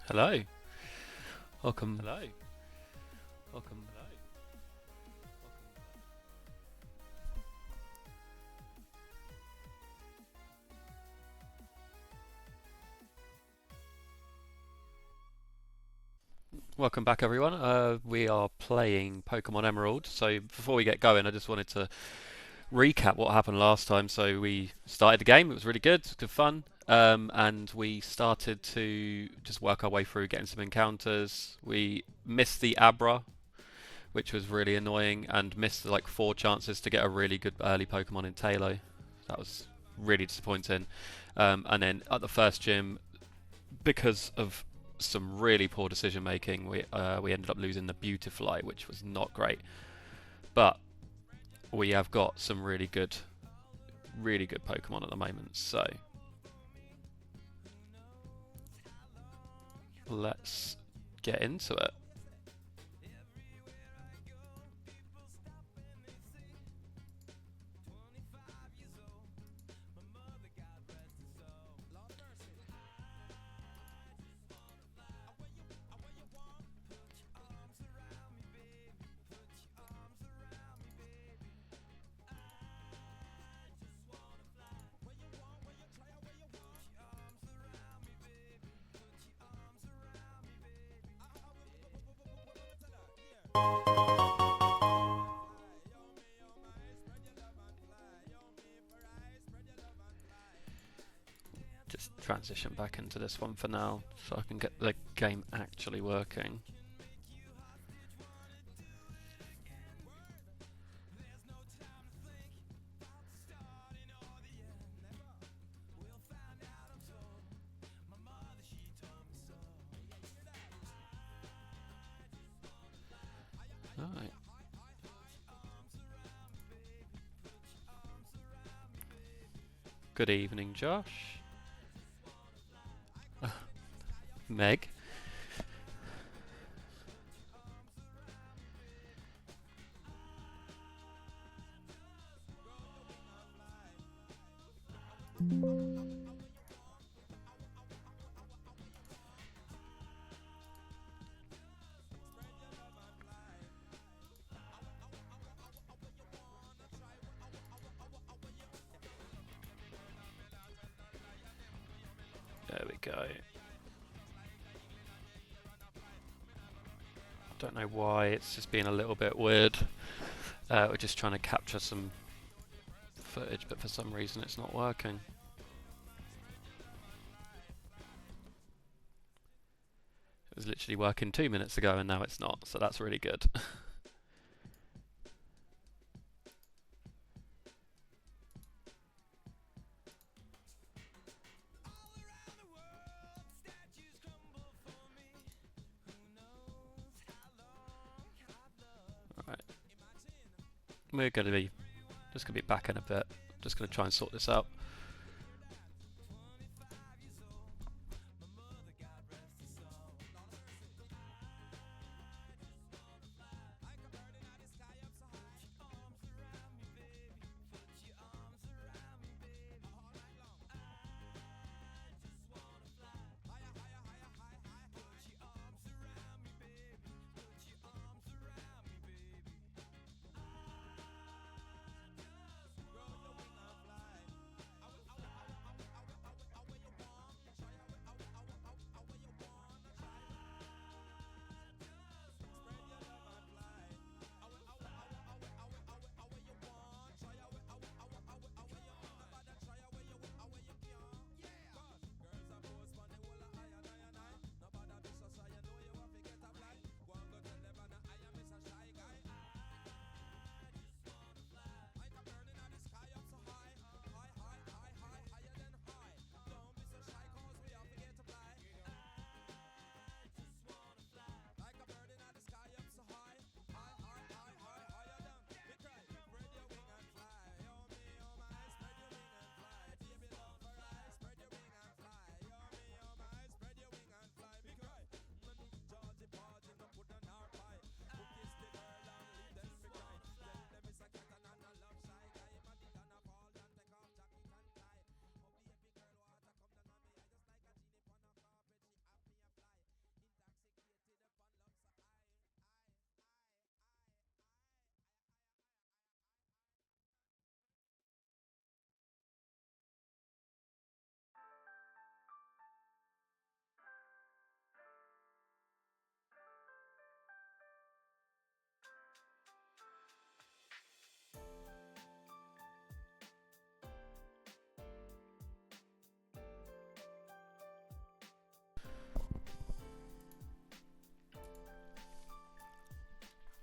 Hello. Welcome. Hello. Welcome. Hello. Welcome back, everyone. We are playing Pokemon Emerald. So before we get going, I just wanted to recap what happened last time. So we started the game. It was really good. It was good fun. And we started to just work our way through getting some encounters. We missed the Abra, which was really annoying, and missed like 4 chances to get a really good early Pokemon in Talo. That was really disappointing. And then at the first gym, because of some really poor decision making, we ended up losing the Beautifly, which was not great. But we have got some really good Pokemon at the moment. So let's get into it. Just transition back into this one for now so I can get the game actually working. Alright. Good evening, Josh. Meg. There we go. Don't know why, it's just being a little bit weird. We're just trying to capture some footage, but for some reason it's not working. It was literally working 2 minutes ago and now it's not, so that's really good. Alright. We're going to be just going to be back in a bit. Just going to try and sort this out.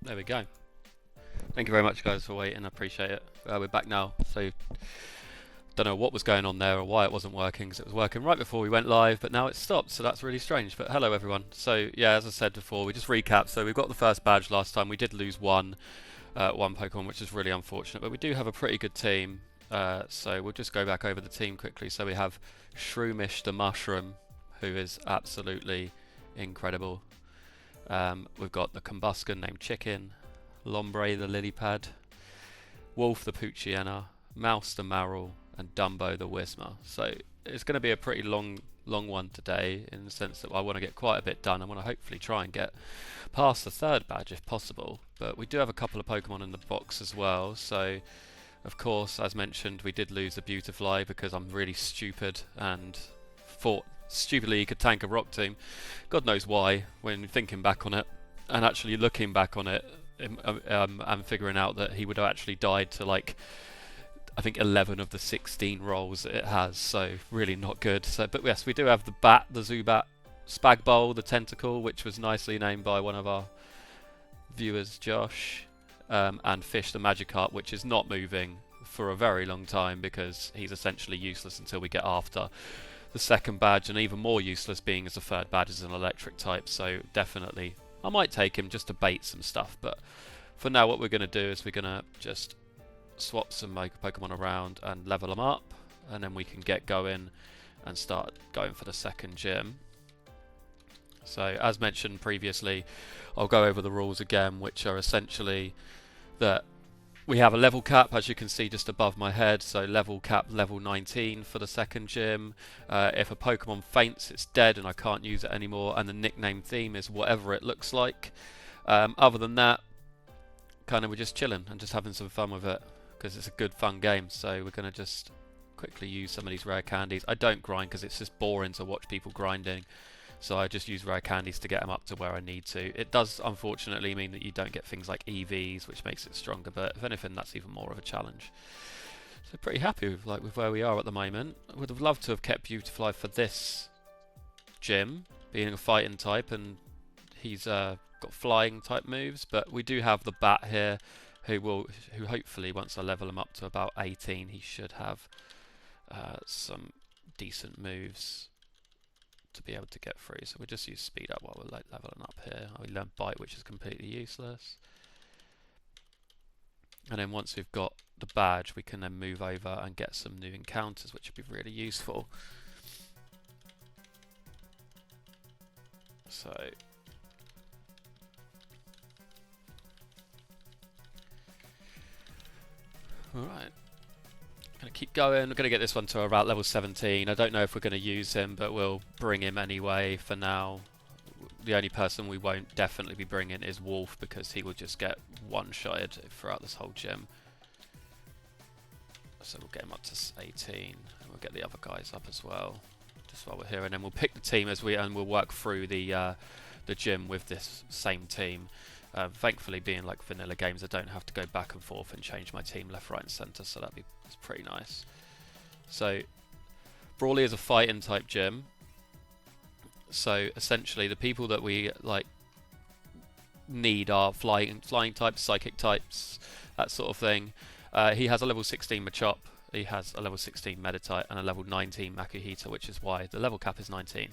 There we go. Thank you very much, guys, for waiting. I appreciate it. We're back now. So, don't know what was going on there or why it wasn't working, because it was working right before we went live, but now it's stopped, so that's really strange. But hello, everyone. So, yeah, as I said before, we just recap. So, we got the first badge last time. We did lose one Pokemon, which is really unfortunate, but we do have a pretty good team. So, we'll just go back over the team quickly. So, we have Shroomish the Mushroom, who is absolutely incredible. We've got the Combusken named Chicken, Lombre the Lilypad, Wolf the Poochyena, Mouse the Maril, and Dumbo the Whismer. So it's going to be a pretty long one today, in the sense that I want to get quite a bit done. I want to hopefully try and get past the third badge if possible. But we do have a couple of Pokemon in the box as well. So of course, as mentioned, we did lose the Beautifly because I'm really stupid and thought stupidly he could tank a rock team. God knows why, when thinking back on it and actually looking back on it, and figuring out that he would have actually died to, like, I think 11 of the 16 rolls it has, so really not good. So, but yes, we do have the bat, the Zubat, Spagbowl, the Tentacle, which was nicely named by one of our viewers, Josh, and Fish the Magikarp, which is not moving for a very long time because he's essentially useless until we get after the second badge, and even more useless being as the third badge is an electric type. So definitely I might take him just to bait some stuff, but for now what we're going to do is we're going to just swap some Pokemon around and level them up, and then we can get going and start going for the second gym. So as mentioned previously, I'll go over the rules again, which are essentially that we have a level cap, as you can see just above my head, so level cap level 19 for the second gym. If a Pokemon faints, it's dead and I can't use it anymore, and the nickname theme is whatever it looks like. Other than that, kind of we're just chilling and just having some fun with it, because it's a good fun game. So we're going to just quickly use some of these rare candies. I don't grind because it's just boring to watch people grinding, so I just use rare candies to get them up to where I need to. It does unfortunately mean that you don't get things like EVs, which makes it stronger, but if anything that's even more of a challenge. So pretty happy with where we are at the moment. I would have loved to have kept Beautifly for this gym, being a fighting type, and he's got flying type moves, but we do have the bat here, who hopefully, once I level him up to about 18, he should have some decent moves to be able to get through. So we'll just use speed up while we're leveling up here. We learn bite, which is completely useless, and then once we've got the badge, we can then move over and get some new encounters, which would be really useful. So alright, going to keep going. We're going to get this one to about level 17. I don't know if we're going to use him, but we'll bring him anyway for now. The only person we won't definitely be bringing is Wolf, because he will just get one-shotted throughout this whole gym. So we'll get him up to 18, and we'll get the other guys up as well, just while we're here. And then we'll pick the team and we'll work through the gym with this same team. Thankfully, being like vanilla games, I don't have to go back and forth and change my team left, right and centre, so it's pretty nice. So Brawly is a fighting type gym, so essentially the people that we need are flying types, psychic types, that sort of thing. He has a level 16 Machop, he has a level 16 Meditite, and a level 19 Makuhita, which is why the level cap is 19.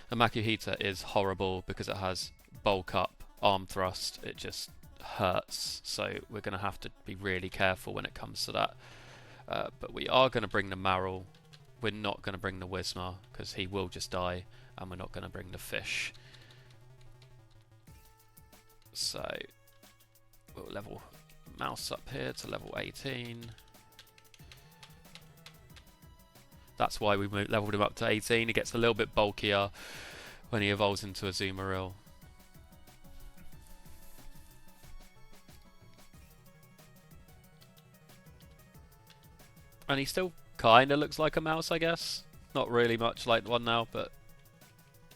The Makuhita is horrible because it has bulk up, arm thrust, it just hurts, so we're going to have to be really careful when it comes to that. But we are going to bring the Maril. We're not going to bring the Whismer because he will just die, and we're not going to bring the Fish. So we'll level Mouse up here to level 18. That's why we leveled him up to 18. He gets a little bit bulkier when he evolves into a Azumarill. And he still kind of looks like a mouse, I guess. Not really much like one now, but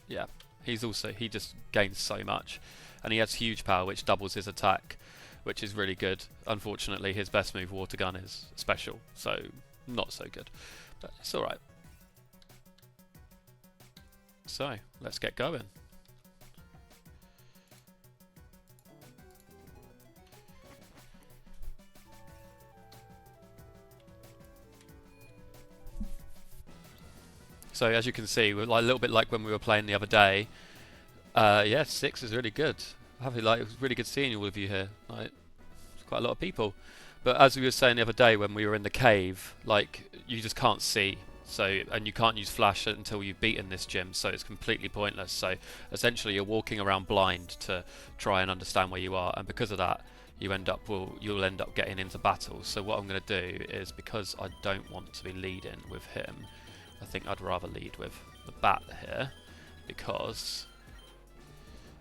yeah. He just gains so much. And he has huge power, which doubles his attack, which is really good. Unfortunately, his best move, Water Gun, is special, so not so good. But it's alright. So, let's get going. So as you can see, we're like a little bit like when we were playing the other day. Yeah, 6 is really good. It was really good seeing all of you here. Like, it's quite a lot of people. But as we were saying the other day when we were in the cave, like you just can't see. So, and you can't use flash until you've beaten this gym, so it's completely pointless. So essentially you're walking around blind to try and understand where you are, and because of that you'll end up getting into battles. So what I'm going to do is, because I don't want to be leading with him, I think I'd rather lead with the bat here, because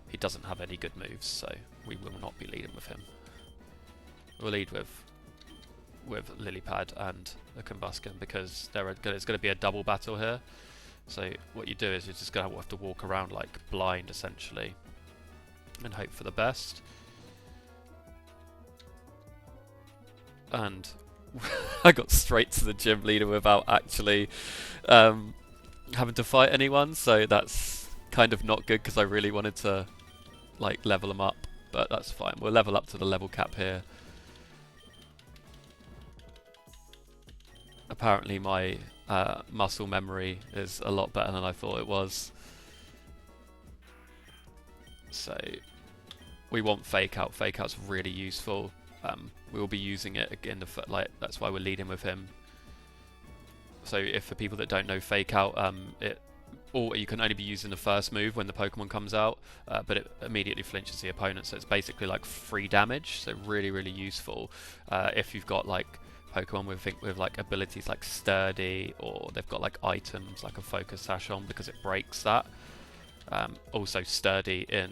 he doesn't have any good moves, so we will not be leading with him. We'll lead with Lilypad and the Combustion, because it's going to be a double battle here. So what you do is you're just going to have to walk around like blind essentially and hope for the best. And I got straight to the gym leader without actually having to fight anyone, so that's kind of not good because I really wanted to like level them up, but that's fine. We'll level up to the level cap here. Apparently my muscle memory is a lot better than I thought it was. So we want fake out. Fake out's really useful. We will be using it again. That's why we're leading with him. So if for people that don't know fake out, you can only be using the first move when the Pokemon comes out, but it immediately flinches the opponent. So it's basically like free damage. So really useful if you've got like Pokemon with like abilities like Sturdy, or they've got like items like a Focus Sash on, because it breaks that. Also Sturdy in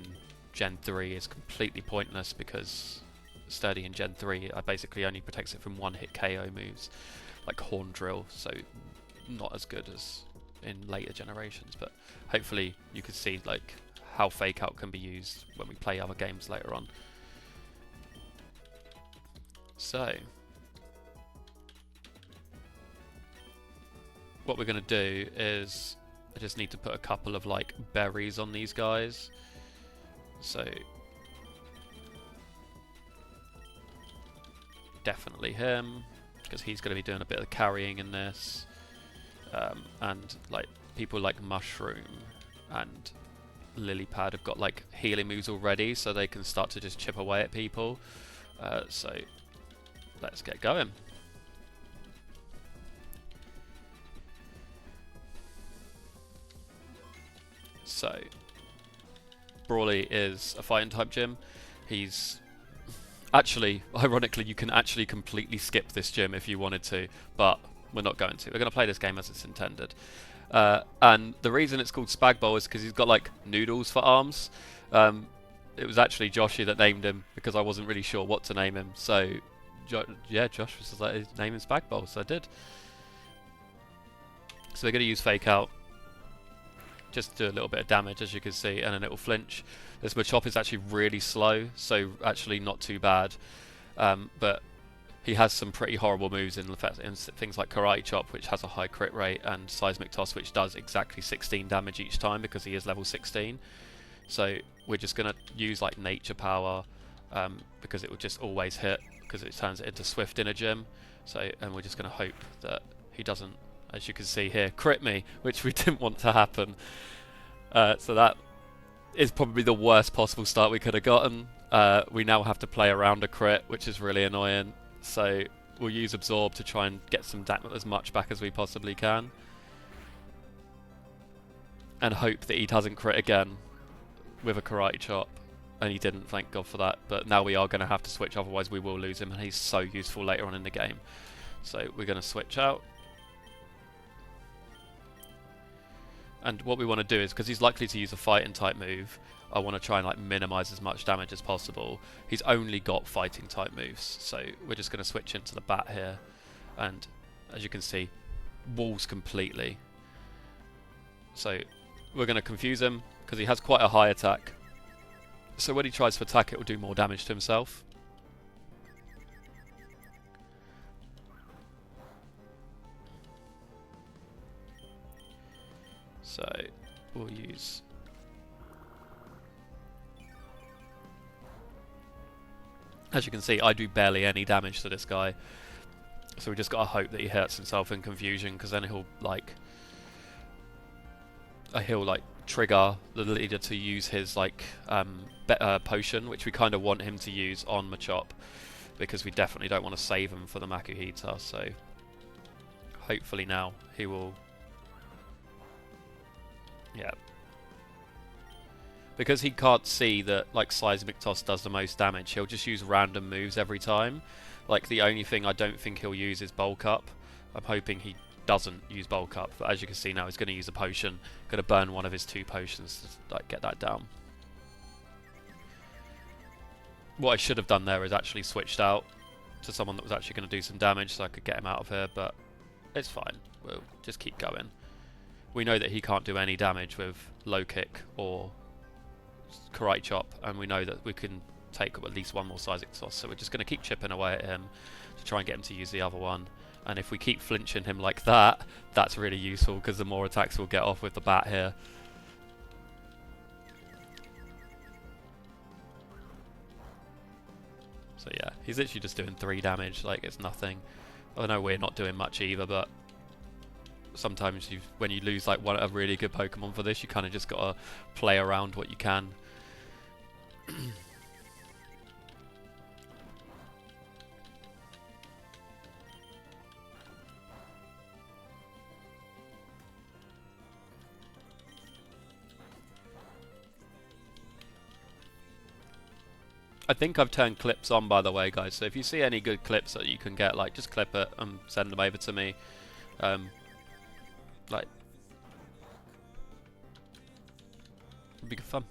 Gen 3 is completely pointless, because Sturdy in Gen 3 basically only protects it from one-hit KO moves like Horn Drill, so not as good as in later generations, but hopefully you can see like how Fake Out can be used when we play other games later on. So what we're going to do is I just need to put a couple of like berries on these guys. So definitely him, because he's going to be doing a bit of carrying in this, and like people like Mushroom and Lilypad have got like healing moves already, so they can start to just chip away at people. So let's get going. So Brawly is a fighting type gym. He's actually, ironically, you can actually completely skip this gym if you wanted to, but we're not going to. We're going to play this game as it's intended. And the reason it's called Spag Bowl is because he's got like noodles for arms. It was actually Joshy that named him, because I wasn't really sure what to name him. So yeah, Josh was like, name him Spag Bowl, so I did. So we're going to use Fake Out, just to do a little bit of damage, as you can see, and then it will flinch. This Machop is actually really slow, so actually not too bad. But he has some pretty horrible moves in things like Karate Chop, which has a high crit rate, and Seismic Toss, which does exactly 16 damage each time because he is level 16. So we're just going to use like Nature Power, because it will just always hit, because it turns it into Swift in a gym. So, and we're just going to hope that he doesn't, as you can see here, crit me, which we didn't want to happen. So that is probably the worst possible start we could have gotten. We now have to play around a crit, which is really annoying. So we'll use Absorb to try and get as much back as we possibly can, and hope that he doesn't crit again with a Karate Chop. And he didn't, thank God for that. But now we are going to have to switch, otherwise we will lose him, and he's so useful later on in the game. So we're going to switch out. And what we want to do is, because he's likely to use a fighting type move, I want to try and like minimize as much damage as possible. He's only got fighting type moves, so we're just going to switch into the bat here, and as you can see, walls completely. So we're going to confuse him, because he has quite a high attack, so when he tries to attack it will do more damage to himself. So we'll use as you can see, I do barely any damage to this guy, so we just gotta hope that he hurts himself in confusion, because then he'll like he'll like trigger the leader to use his like potion, which we kind of want him to use on Machop, because we definitely don't want to save him for the Makuhita. So hopefully now he will, yeah, because he can't see that like Seismic Toss does the most damage. He'll just use random moves every time. Like the only thing I don't think he'll use is Bulk Up. I'm hoping he doesn't use Bulk Up, but as you can see now, he's going to use a potion. Going to burn one of his 2 potions to like get that down. What I should have done there is actually switched out to someone that was actually going to do some damage so I could get him out of here, but it's fine. We'll just keep going. We know that he can't do any damage with Low Kick or Karate Chop, and we know that we can take at least one more Seismic Toss, so we're just going to keep chipping away at him to try and get him to use the other one. And if we keep flinching him like that, that's really useful, because the more attacks we'll get off with the bat here. So yeah, he's literally just doing 3 damage, like it's nothing. I know we're not doing much either, but sometimes when you lose like a really good Pokemon for this, you kind of just got to play around what you can. I think I've turned clips on, by the way, guys, so if you see any good clips that you can get, like, just clip it and send them over to me. Like, it'd be good fun.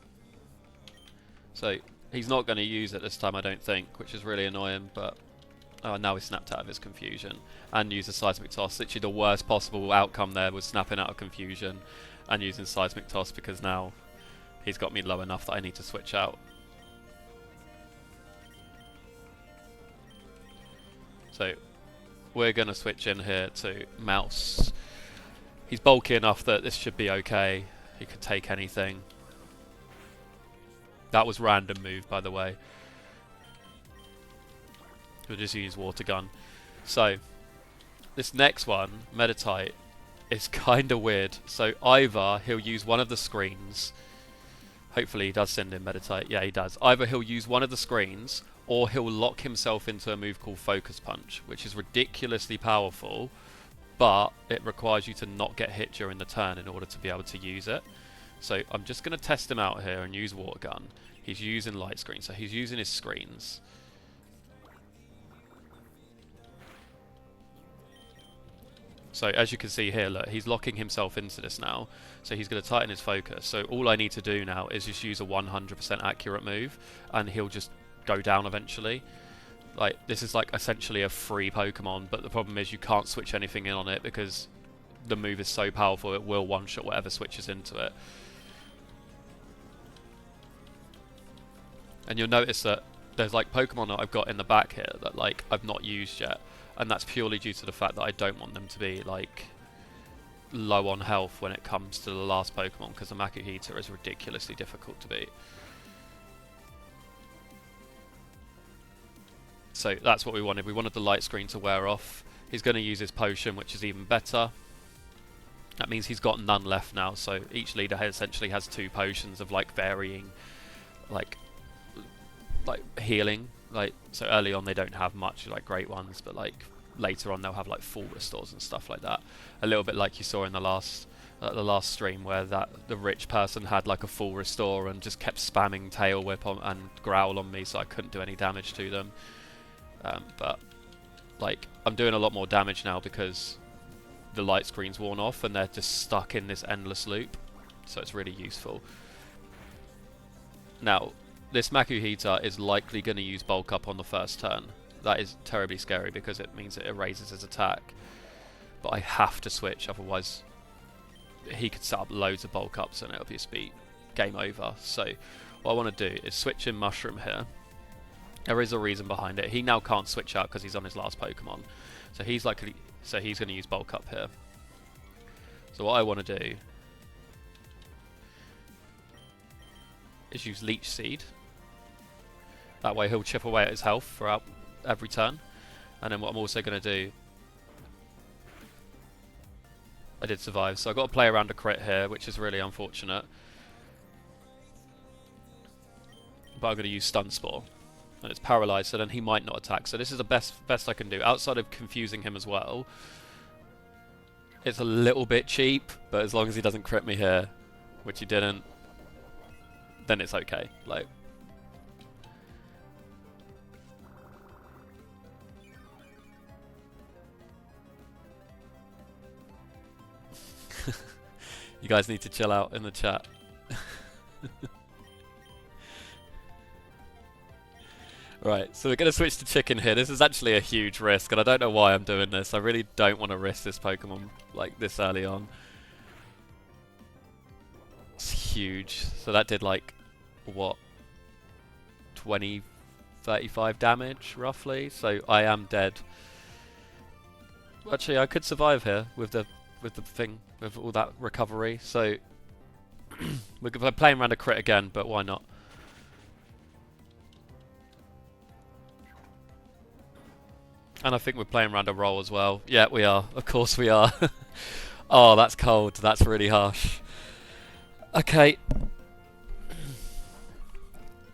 So, he's not going to use it this time, I don't think, which is really annoying, but now he snapped out of his confusion and used a Seismic Toss. Literally the worst possible outcome there was snapping out of confusion and using Seismic Toss, because now he's got me low enough that I need to switch out. So we're going to switch in here to Mouse. He's bulky enough that this should be okay. He could take anything. That was random move, by the way. We'll just use Water Gun. So this next one, Meditite, is kind of weird. So either he'll use one of the screens. Hopefully he does send in Meditite. Yeah, he does. Either he'll use one of the screens, or he'll lock himself into a move called Focus Punch, which is ridiculously powerful, but it requires you to not get hit during the turn in order to be able to use it. So I'm just going to test him out here and use Water Gun. He's using Light Screen, so he's using his screens. So as you can see here, look, he's locking himself into this now, so he's going to tighten his focus. So all I need to do now is just use a 100% accurate move, and he'll just go down eventually. Like, this is like essentially a free Pokemon, but the problem is you can't switch anything in on it because the move is so powerful it will one-shot whatever switches into it. And you'll notice that there's like Pokemon that I've got in the back here that like I've not used yet, and that's purely due to the fact that I don't want them to be like low on health when it comes to the last Pokemon, because the Makuhita is ridiculously difficult to beat. So that's what we wanted. We wanted the Light Screen to wear off. He's going to use his potion, which is even better. That means he's got none left now, so each leader essentially has 2 potions of like varying like healing. Like, so early on they don't have much like great ones, but like later on they'll have like full restores and stuff like that. A little bit like you saw in the last stream, where the rich person had like a full restore and just kept spamming Tail Whip and Growl on me, so I couldn't do any damage to them. But like I'm doing a lot more damage now because the Light Screen's worn off and they're just stuck in this endless loop, so it's really useful. Now this Makuhita is likely going to use Bulk Up on the first turn. That is terribly scary because it means it erases his attack, but I have to switch, otherwise he could set up loads of Bulk Ups and it'll just be game over. So what I want to do is switch in Mushroom here. There is a reason behind it. He now can't switch out because he's on his last Pokemon, so he's going to use Bulk Up here. So what I want to do is use Leech Seed. That way he'll chip away at his health throughout every turn. And then what I'm also going to do I did survive. So I got to play around a crit here, which is really unfortunate. But I'm going to use Stun Spore. And it's paralyzed, so then he might not attack. So this is the best I can do. Outside of confusing him as well. It's a little bit cheap, but as long as he doesn't crit me here, which he didn't, then it's okay. Like, you guys need to chill out in the chat. Right, so we're going to switch to chicken here. This is actually a huge risk, and I don't know why I'm doing this. I really don't want to risk this Pokemon like this early on. It's huge. So that did like, what, 20, 35 damage, roughly? So I am dead. Actually, I could survive here with the thing, with all that recovery. So we're playing around a crit again, but why not? And I think we're playing around a roll as well. Yeah, we are. Of course we are. Oh, that's cold. That's really harsh. Okay.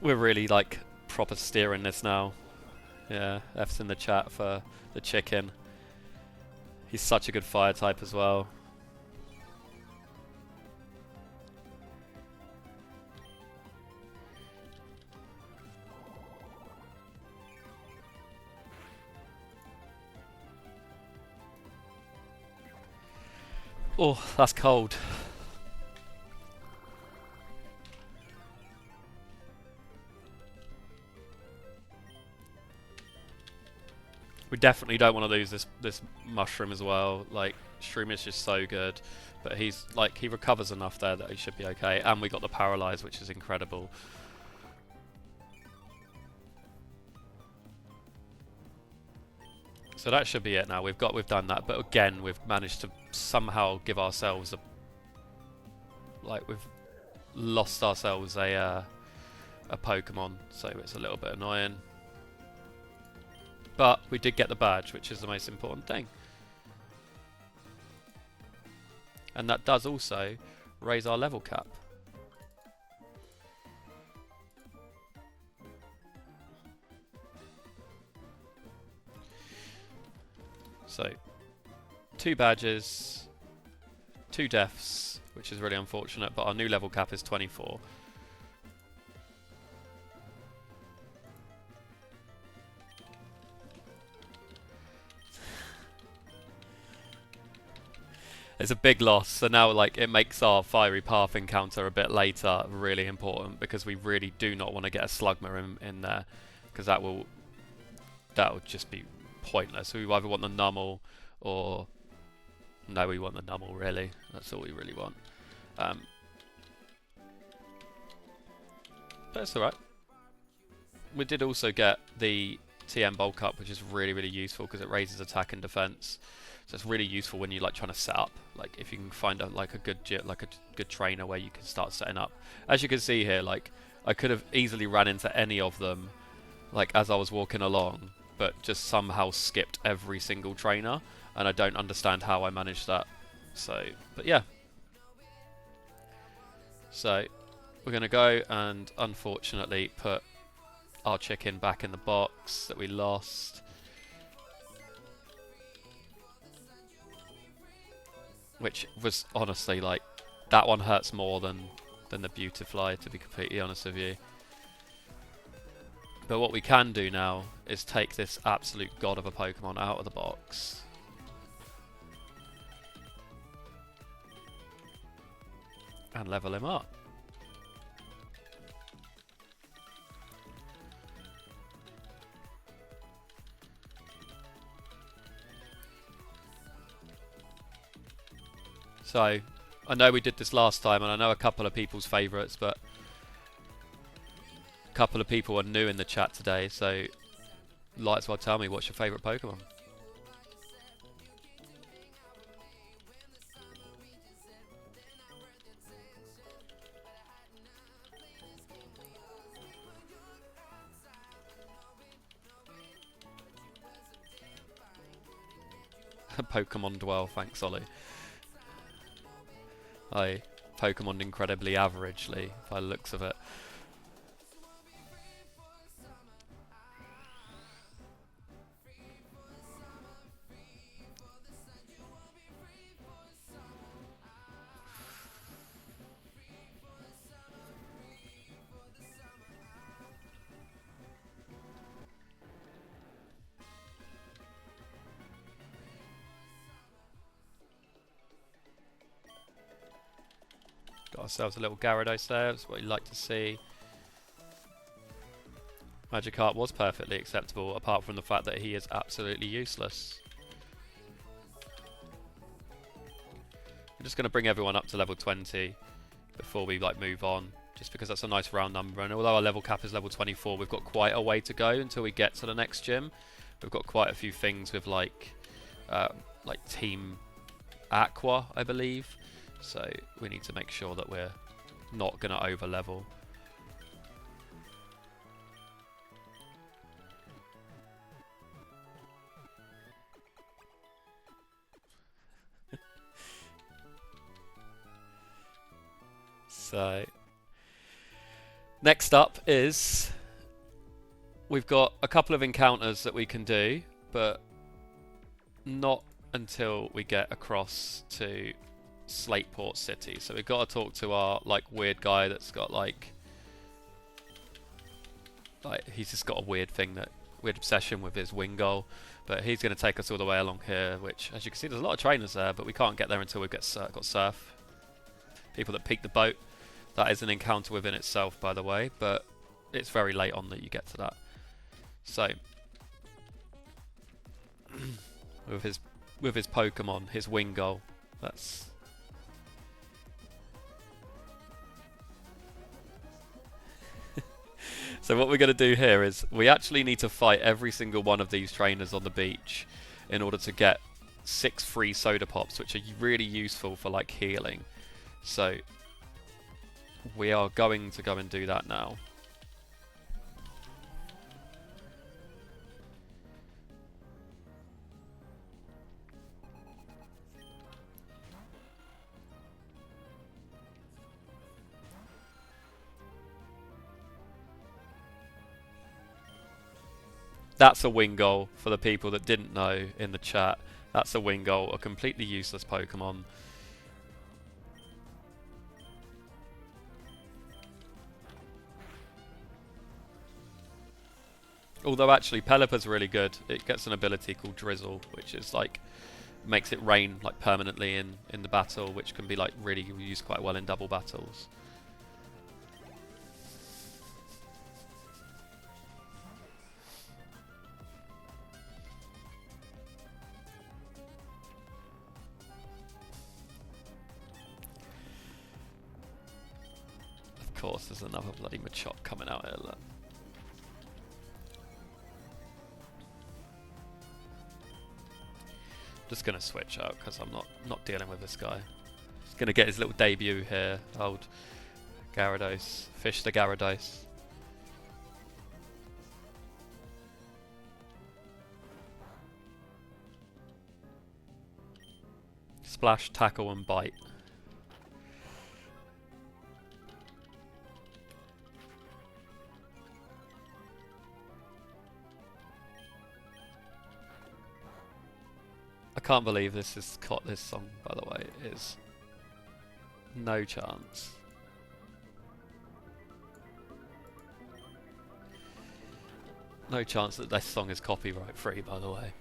We're really, like, proper steering this now. Yeah, F's in the chat for the chicken. He's such a good fire type as well. Oh, that's cold. We definitely don't want to lose this mushroom as well. Like, Shroom is just so good, but he's like, he recovers enough there that he should be okay. And we got the paralyze, which is incredible. So that should be it now. We've done that, but again, we've managed to somehow give ourselves a, like, we've lost ourselves a Pokemon, so it's a little bit annoying. But we did get the badge, which is the most important thing. And that does also raise our level cap. So, 2 badges, 2 deaths, which is really unfortunate, but our new level cap is 24. It's a big loss, so now like it makes our Fiery Path encounter a bit later really important, because we really do not want to get a Slugma in there, because that will just be pointless. So we either want the Nummel or no, we want the Nummel really. That's all we really want. But it's alright. We did also get the TM bulk up, which is really useful because it raises attack and defense. So it's really useful when you're like trying to set up. Like if you can find a good trainer where you can start setting up. As you can see here, like I could have easily ran into any of them, like as I was walking along, but just somehow skipped every single trainer, and I don't understand how I managed that. So, but yeah. So we're gonna go and unfortunately put our chicken back in the box that we lost. Which was honestly like, that one hurts more than the Beautifly, to be completely honest with you. But what we can do now is take this absolute god of a Pokemon out of the box. And level him up. So, I know we did this last time, and I know a couple of people's favourites, but a couple of people are new in the chat today, so might as well tell me what's your favourite Pokemon. Pokemon Dwell, thanks Ollie. I Pokemoned incredibly averagely, by the looks of it. Got ourselves a little Gyarados there, that's what you'd like to see. Magikarp was perfectly acceptable, apart from the fact that he is absolutely useless. I'm just going to bring everyone up to level 20 before we move on, just because that's a nice round number. And although our level cap is level 24, we've got quite a way to go until we get to the next gym. We've got quite a few things with like Team Aqua, I believe. So we need to make sure that we're not going to over level. So next up is we've got a couple of encounters that we can do, but not until we get across to Slateport City. So we've got to talk to our weird guy that's got he's just got a weird obsession with his Wingull, but he's going to take us all the way along here, which as you can see there's a lot of trainers there, but we can't get there until we've got Surf. People that peek the boat. That is an encounter within itself, by the way, but it's very late on that you get to that. So with his Pokemon, his Wingull, that's so what we're going to do here is we actually need to fight every single one of these trainers on the beach in order to get 6 free soda pops, which are really useful for healing. So we are going to go and do that now. That's a Wingull, for the people that didn't know in the chat. That's a Wingull, a completely useless Pokemon. Although actually Pelipper's really good. It gets an ability called Drizzle, which is makes it rain permanently in the battle, which can be really used quite well in double battles. Of course, there's another bloody Machop coming out here. Look. Just gonna switch out because I'm not dealing with this guy. He's gonna get his little debut here. Old Gyarados, fish the Gyarados. Splash, tackle, and bite. I can't believe this is this song, by the way. It is no chance. No chance that this song is copyright free, by the way.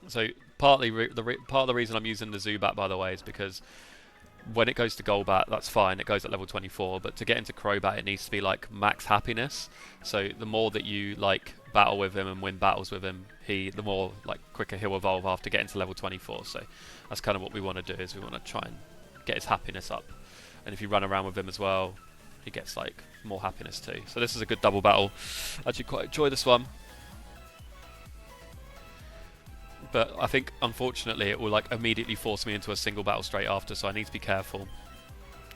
So partly part of the reason I'm using the Zubat, by the way, is because when it goes to Golbat, that's fine, it goes at level 24, but to get into Crobat it needs to be max happiness. So the more that you battle with him and win battles with him, the more quicker he'll evolve after getting to level 24. So that's kind of what we want to do, is we want to try and get his happiness up. And if you run around with him as well, he gets more happiness too. So this is a good double battle. I actually quite enjoy this one. But I think, unfortunately, it will immediately force me into a single battle straight after, so I need to be careful.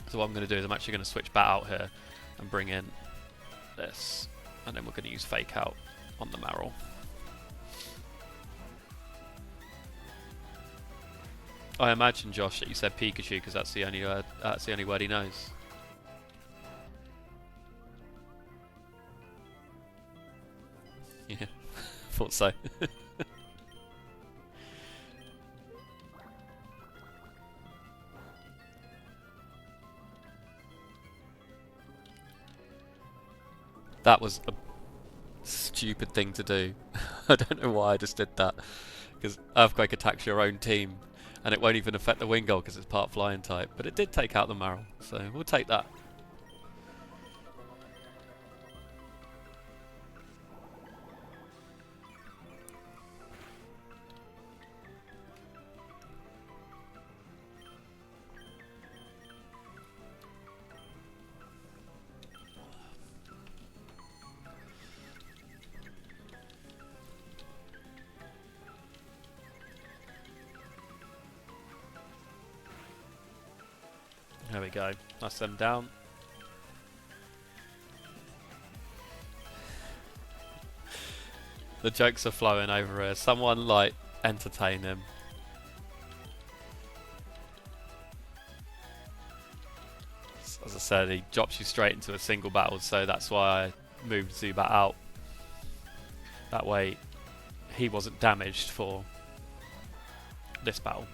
So what I'm going to do is I'm actually going to switch bat out here and bring in this and then we're going to use Fake Out on the Marill. I imagine, Josh, that you said Pikachu because that's the only word he knows. Yeah, thought so. That was a stupid thing to do. I don't know why I just did that. Because Earthquake attacks your own team, and it won't even affect the Wingull because it's part Flying type. But it did take out the Marill, so we'll take that. There we go. That's them down. The jokes are flowing over here. Someone, like, entertain him. As I said, he drops you straight into a single battle, so that's why I moved Zubat out. That way, he wasn't damaged for this battle.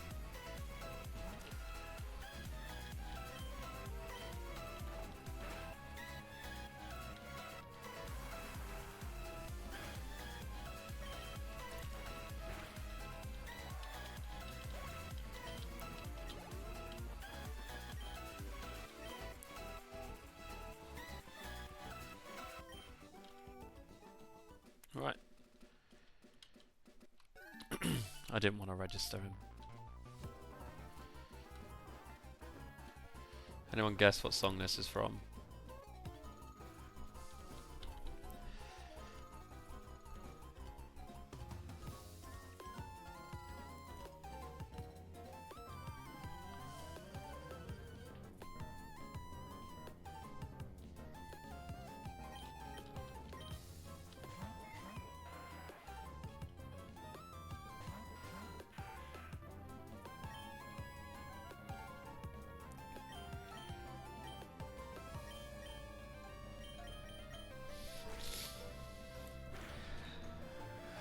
Right. I didn't want to register him. Anyone guess what song this is from?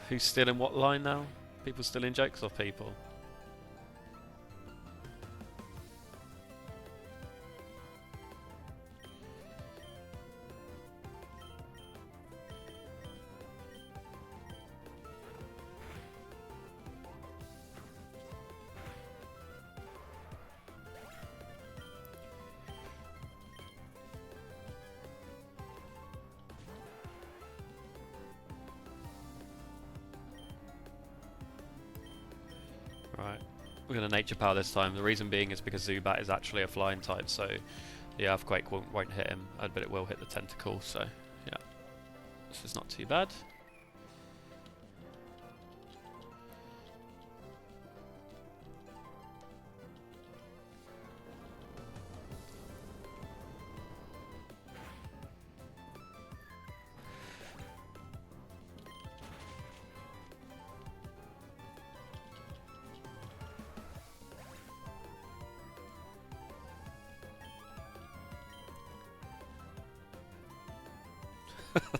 Who's still in what line now? People still in jokes or people? Right, we're going to Nature Power this time. The reason being is because Zubat is actually a flying type, so the Earthquake won't hit him, but it will hit the Tentacle, so yeah. This is not too bad.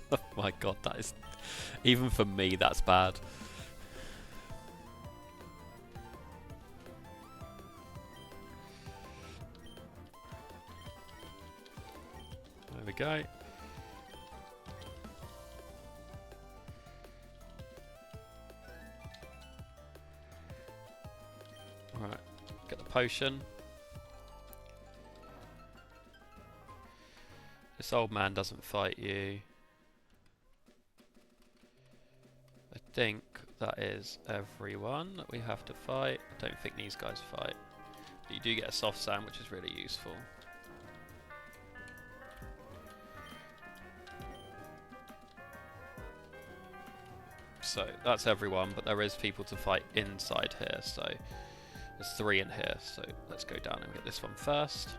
Oh my god, that is... Even for me, that's bad. There we go. Alright, get the potion. This old man doesn't fight you. I think that is everyone that we have to fight. I don't think these guys fight. But you do get a soft sand, which is really useful. So that's everyone, but there is people to fight inside here, so there's 3 in here, so let's go down and get this one first.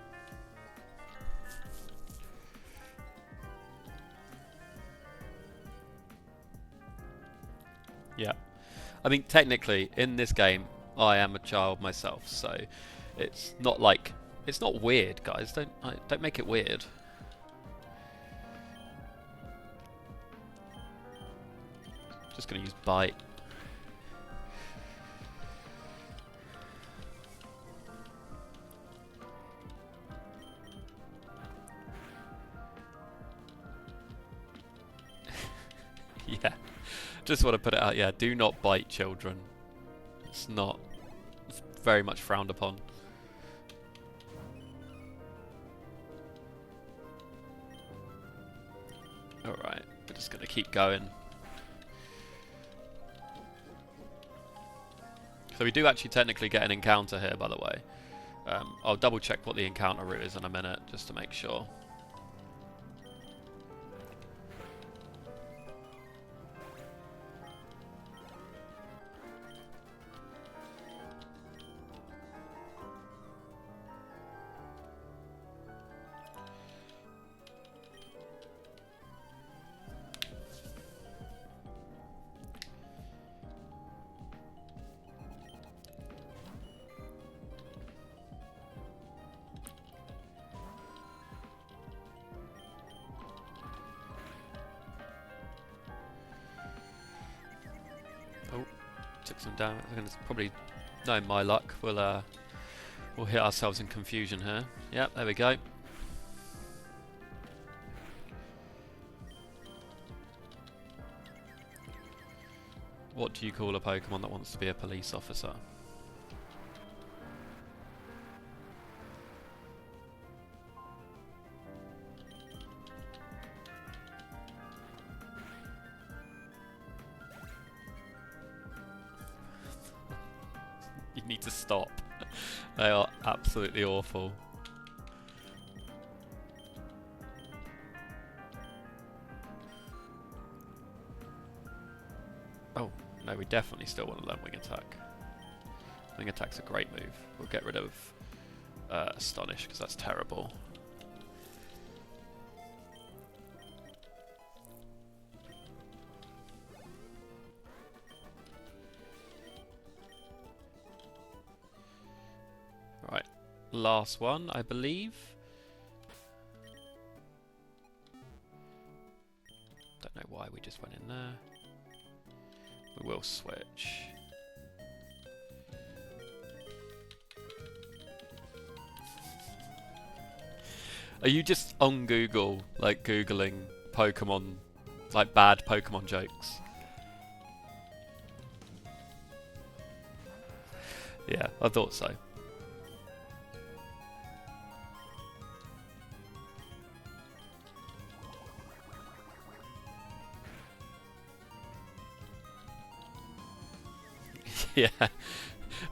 Yeah. I mean, technically, in this game, I am a child myself, so it's not like it's not weird, guys. Don't make it weird. Just gonna use bite. Yeah. Just want to put it out. Yeah, do not bite children. It's not. It's very much frowned upon. Alright, we're just going to keep going. So we do actually technically get an encounter here, by the way. I'll double check what the encounter route is in a minute, just to make sure. Oh, took some damage. I'm gonna probably, knowing my luck, we'll hit ourselves in confusion here. Yep, there we go. What do you call a Pokemon that wants to be a police officer? You need to stop. They are absolutely awful. Oh, no, we definitely still want to learn Wing Attack. Wing Attack's a great move. We'll get rid of Astonish, because that's terrible. Right, last one, I believe. Don't know why we just went in there. We will switch. Are you just on Google, like Googling Pokemon, like bad Pokemon jokes? Yeah, I thought so. Yeah.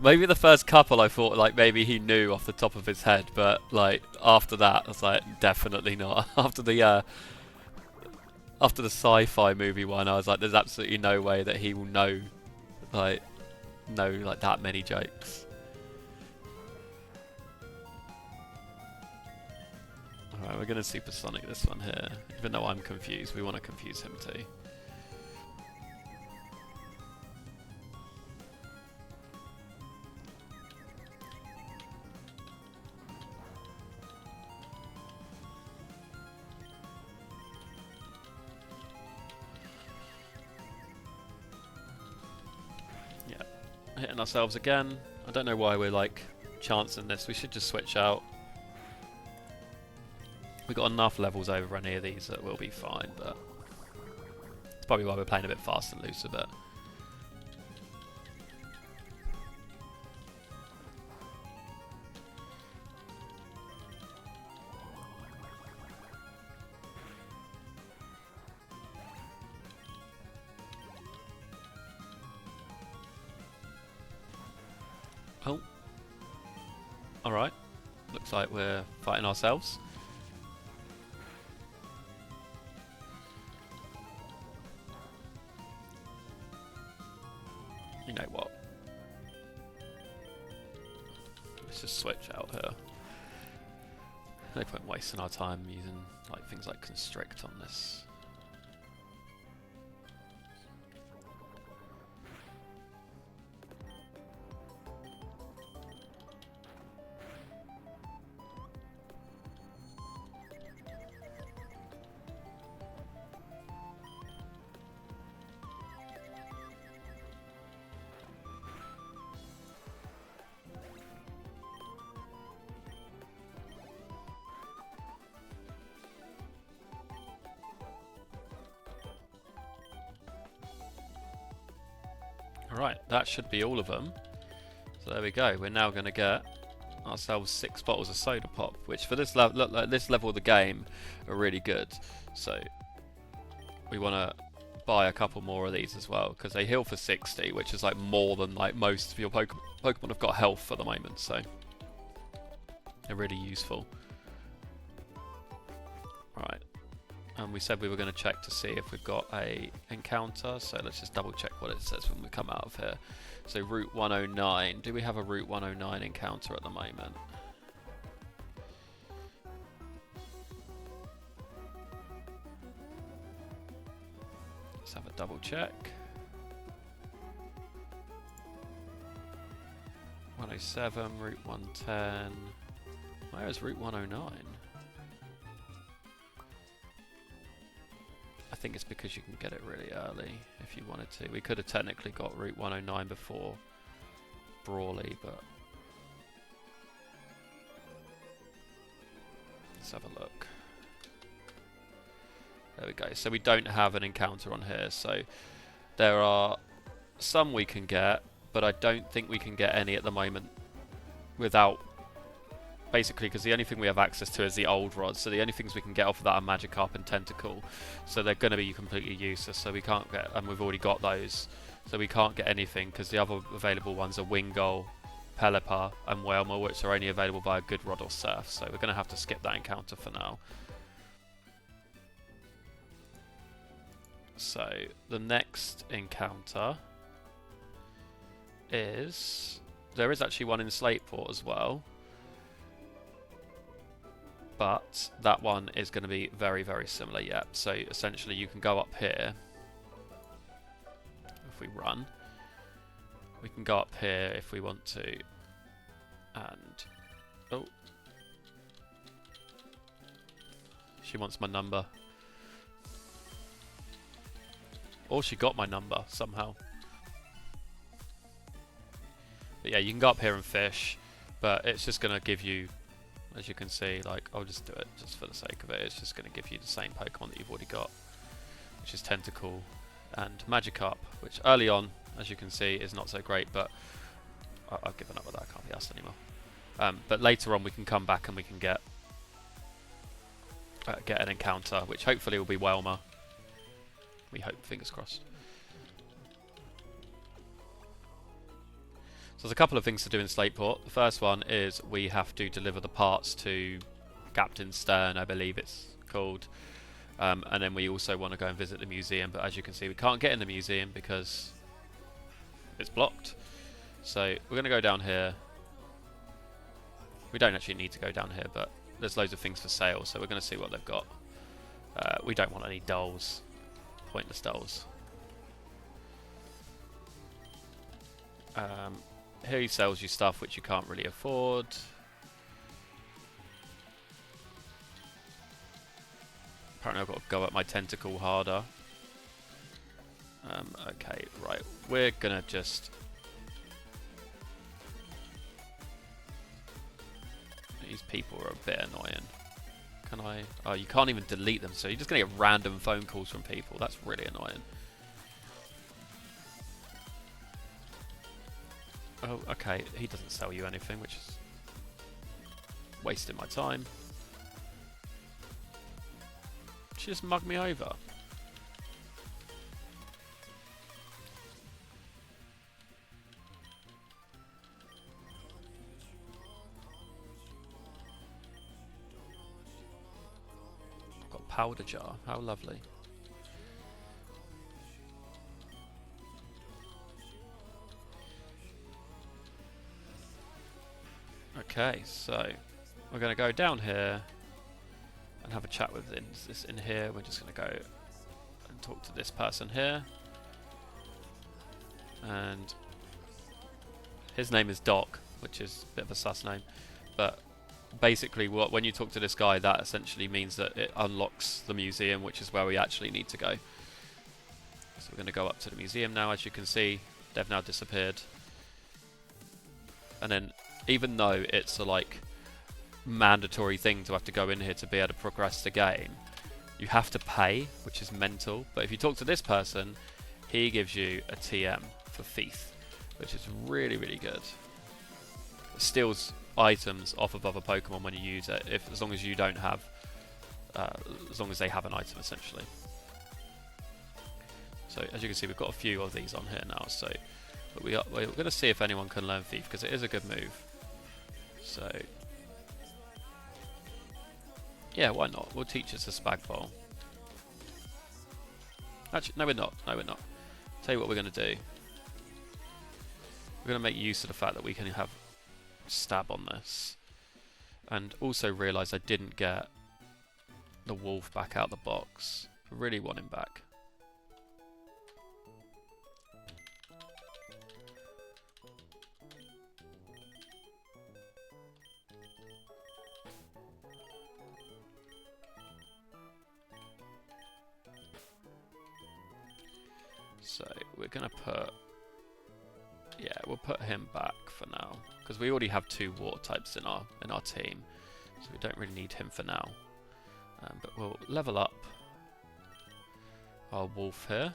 Maybe the first couple I thought like maybe he knew off the top of his head, but like after that I was like definitely not. After the sci-fi movie one, I was like there's absolutely no way that he will know like that many jokes. Alright, we're gonna supersonic this one here. Even though I'm confused, we want to confuse him too. Hitting ourselves again. I don't know why we're like chancing this. We should just switch out. We got enough levels over any of these that we'll be fine, but it's probably why we're playing a bit fast and loose a bit. Oh. Alright. Looks like we're fighting ourselves. You know what? Let's just switch out here. No point wasting our time using like things like Constrict on this. Right, that should be all of them. So there we go. We're now going to get ourselves 6 bottles of soda pop, which for this level, this level of the game, are really good. So we want to buy a couple more of these as well, because they heal for 60, which is like more than like most of your Pokemon have got health at the moment. So they're really useful. Right. And we said we were going to check to see if we've got a encounter, so let's just double check what it says when we come out of here. So Route 109, do we have a Route 109 encounter at the moment? Let's have a double check. 107, Route 110, where is Route 109? I think it's because you can get it really early if you wanted to. We could have technically got Route 109 before Brawley, but let's have a look. There we go. So we don't have an encounter on here. So there are some we can get, but I don't think we can get any at the moment without... Basically, because the only thing we have access to is the old rods, so the only things we can get off of that are Magikarp and Tentacle, so they're going to be completely useless, so we can't get, and we've already got those, so we can't get anything, because the other available ones are Wingull, Pelipper and Wailmer, which are only available by a good rod or surf, so we're going to have to skip that encounter for now. So, the next encounter is... There is actually one in Slateport as well. But that one is going to be very, very similar, yeah. So essentially you can go up here. If we run. We can go up here if we want to. And... Oh. She wants my number. Or she got my number somehow. But yeah, you can go up here and fish. But it's just going to give you... As you can see, like, I'll just do it just for the sake of it. It's just going to give you the same Pokemon that you've already got, which is Tentacle and Magikarp, which early on, as you can see, is not so great, but I've given up with that. I can't be asked anymore. But later on, we can come back and we can get an encounter, which hopefully will be Wailmer. We hope, fingers crossed. So there's a couple of things to do in Slateport. The first one is we have to deliver the parts to Captain Stern, I believe it's called. And then we also want to go and visit the museum, but as you can see we can't get in the museum because it's blocked. So we're going to go down here. We don't actually need to go down here, but there's loads of things for sale, so we're going to see what they've got. We don't want any dolls. Pointless dolls. Here he sells you stuff which you can't really afford. Apparently I've got to go up my Tentacle harder. Okay, right. We're gonna just... These people are a bit annoying. Can I... Oh, you can't even delete them, so you're just gonna get random phone calls from people. That's really annoying. Oh, okay, he doesn't sell you anything, which is wasting my time. She just mugged me over. I've got a powder jar, how lovely. Okay, so we're going to go down here and have a chat with this in here. We're just going to go and talk to this person here. And his name is Doc, which is a bit of a sus name. But basically when you talk to this guy, that essentially means that it unlocks the museum, which is where we actually need to go. So we're going to go up to the museum now. As you can see, they've now disappeared. And then even though it's a like mandatory thing to have to go in here to be able to progress the game, you have to pay, which is mental. But if you talk to this person, he gives you a TM for thief, which is really, really good. It steals items off of other Pokemon when you use it, as long as you don't have, as long as they have an item essentially. So as you can see, we've got a few of these on here now. So, but we're going to see if anyone can learn thief because it is a good move. So yeah, why not? We'll teach it to Spag Bowl. Actually, no, we're not. No, we're not. Tell you what we're going to do. We're going to make use of the fact that we can have stab on this, and also realise I didn't get the wolf back out the box. I really want him back. So we're going to put, yeah, we'll put him back for now because we already have 2 water types in our team, so we don't really need him for now. But we'll level up our wolf here.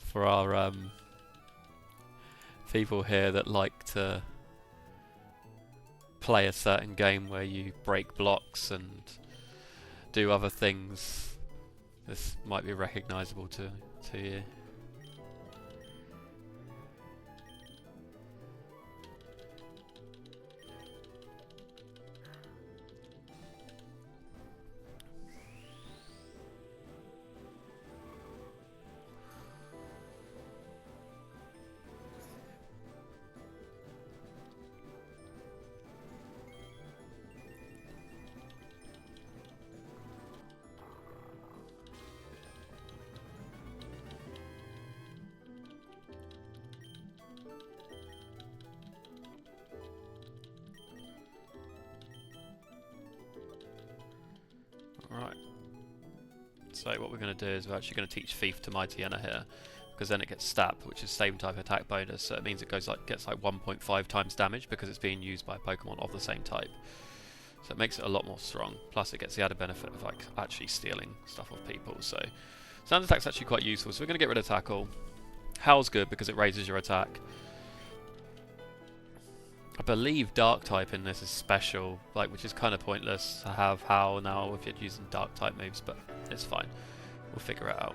For our people here that like to play a certain game where you break blocks and do other things, this might be recognisable to you. Right. So what we're going to do is we're actually going to teach Thief to Mighty Enna here, because then it gets Stab, which is same type attack bonus, so it means it gets like 1.5 times damage because it's being used by a Pokemon of the same type. So it makes it a lot more strong. Plus it gets the added benefit of like actually stealing stuff off people. So Sound Attack's actually quite useful. So we're going to get rid of Tackle. Howl's good because it raises your attack. I believe Dark type in this is special, like, which is kind of pointless to have Howl now if you're using Dark type moves, but it's fine. We'll figure it out.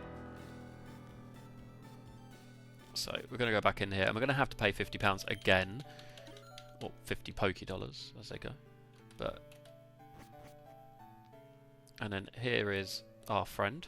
So we're going to go back in here, and we're going to have to pay £50 again, or 50 Poké Dollars as they go. But and then here is our friend.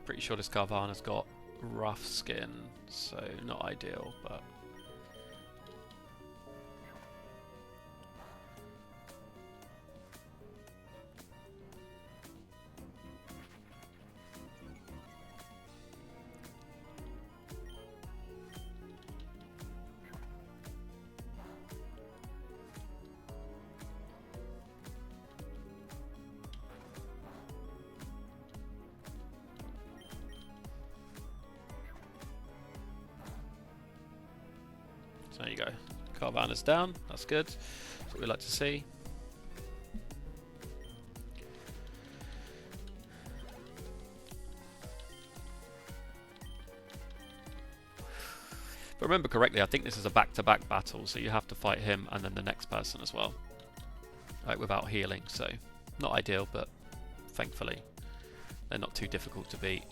Pretty sure this Carvana's got rough skin, so not ideal, but so there you go. Carvana's down, that's good. That's what we like to see. If I remember correctly, I think this is a back-to-back battle, so you have to fight him and then the next person as well. Like without healing, so not ideal, but thankfully they're not too difficult to beat.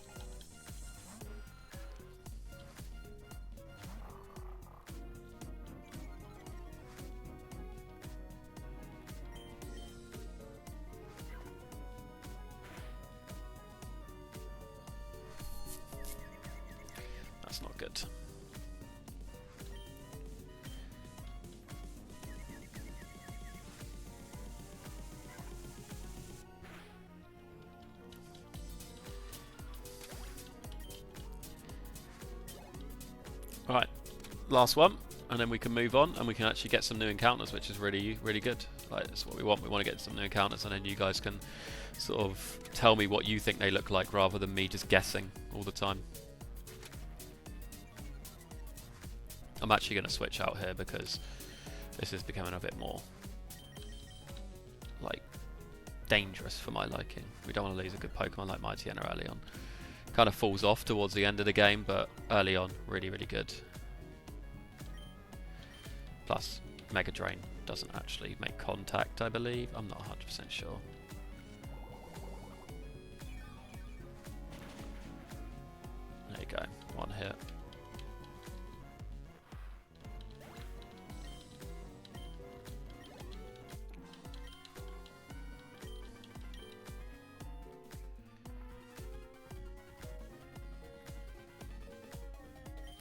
That's not good. Right, last one, and then we can move on, and we can actually get some new encounters, which is really, really good. Like, that's what we want. We want to get some new encounters, and then you guys can sort of tell me what you think they look like, rather than me just guessing all the time. I'm actually going to switch out here because this is becoming a bit more, like, dangerous for my liking. We don't want to lose a good Pokemon like Mightyena early on. Kind of falls off towards the end of the game, but early on, really, really good. Plus, Mega Drain doesn't actually make contact, I believe. I'm not 100% sure. There you go, one hit.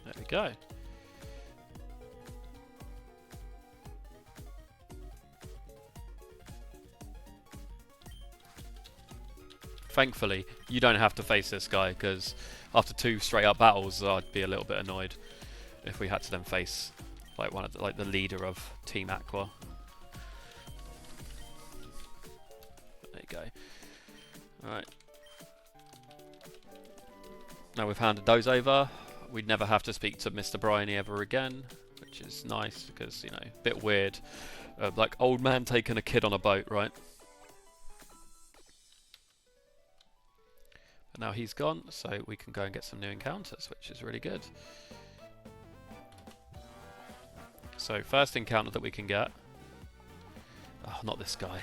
There we go. Thankfully, you don't have to face this guy, because after 2 straight up battles, I'd be a little bit annoyed if we had to then face like one of the leader of Team Aqua. There you go. Alright. Now we've handed those over. We'd never have to speak to Mr. Bryony ever again, which is nice because, you know, a bit weird. Like old man taking a kid on a boat, right? But now he's gone, so we can go and get some new encounters, which is really good. So first encounter that we can get. Oh, not this guy.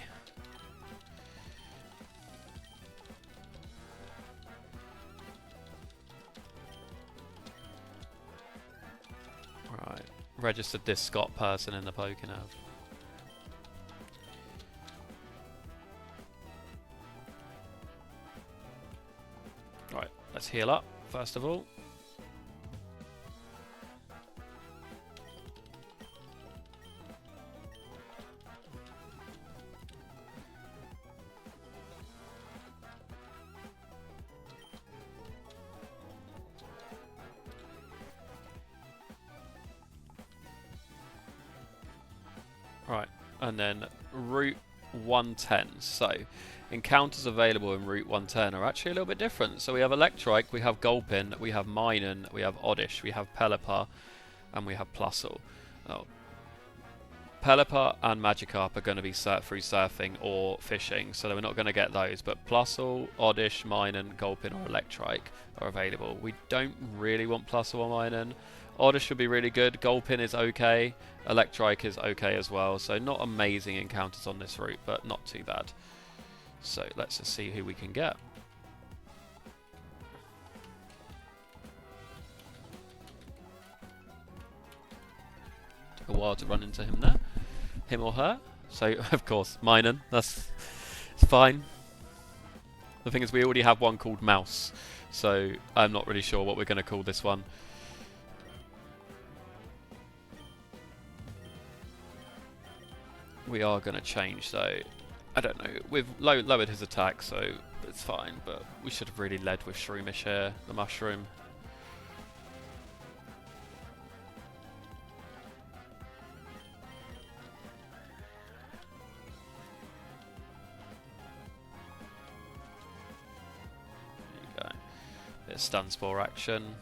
Right, registered this Scott person in the Pokénav. Right, let's heal up first of all. Right, and then Route 110. So, encounters available in Route 110 are actually a little bit different. So we have Electrike, we have Gulpin, we have Minun, we have Oddish, we have Pelipper, and we have Plusle. Oh. Pelipper and Magikarp are going to be through surfing or fishing, so we're not going to get those. But Plusle, Oddish, Minun, Gulpin, or Electrike are available. We don't really want Plusle or Minun. Oddish would be really good. Gulpin is okay. Electrike is okay as well. So not amazing encounters on this route, but not too bad. So let's just see who we can get. Took a while to run into him there. Him or her. So of course, Minun. It's fine. The thing is, we already have one called Mouse. So I'm not really sure what we're going to call this one. We are going to change though. I don't know. We've lowered his attack, so it's fine. But we should have really led with Shroomish here, the mushroom. There you go. Bit of stun spore action.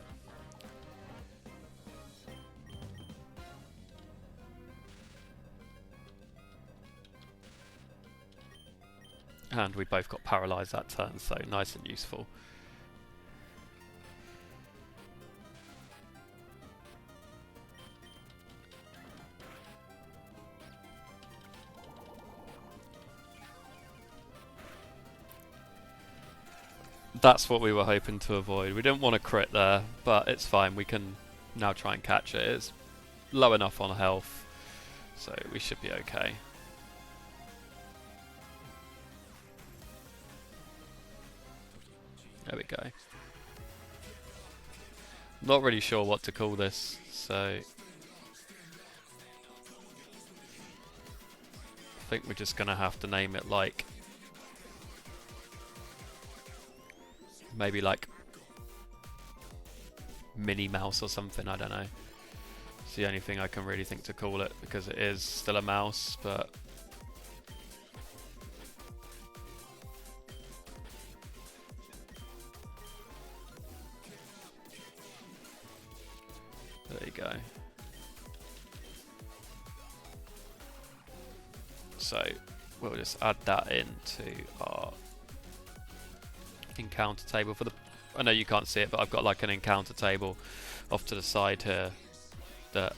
And we both got paralysed that turn, so nice and useful. That's what we were hoping to avoid. We didn't want to crit there, but it's fine. We can now try and catch it. It's low enough on health, so we should be okay. There we go. Not really sure what to call this, so I think we're just gonna have to name it like maybe like Minnie Mouse or something, I don't know. the only thing I can really think to call it, because it is still a mouse, but... There you go. So we'll just add that into our encounter table for the... I know you can't see it, but I've got like an encounter table off to the side here that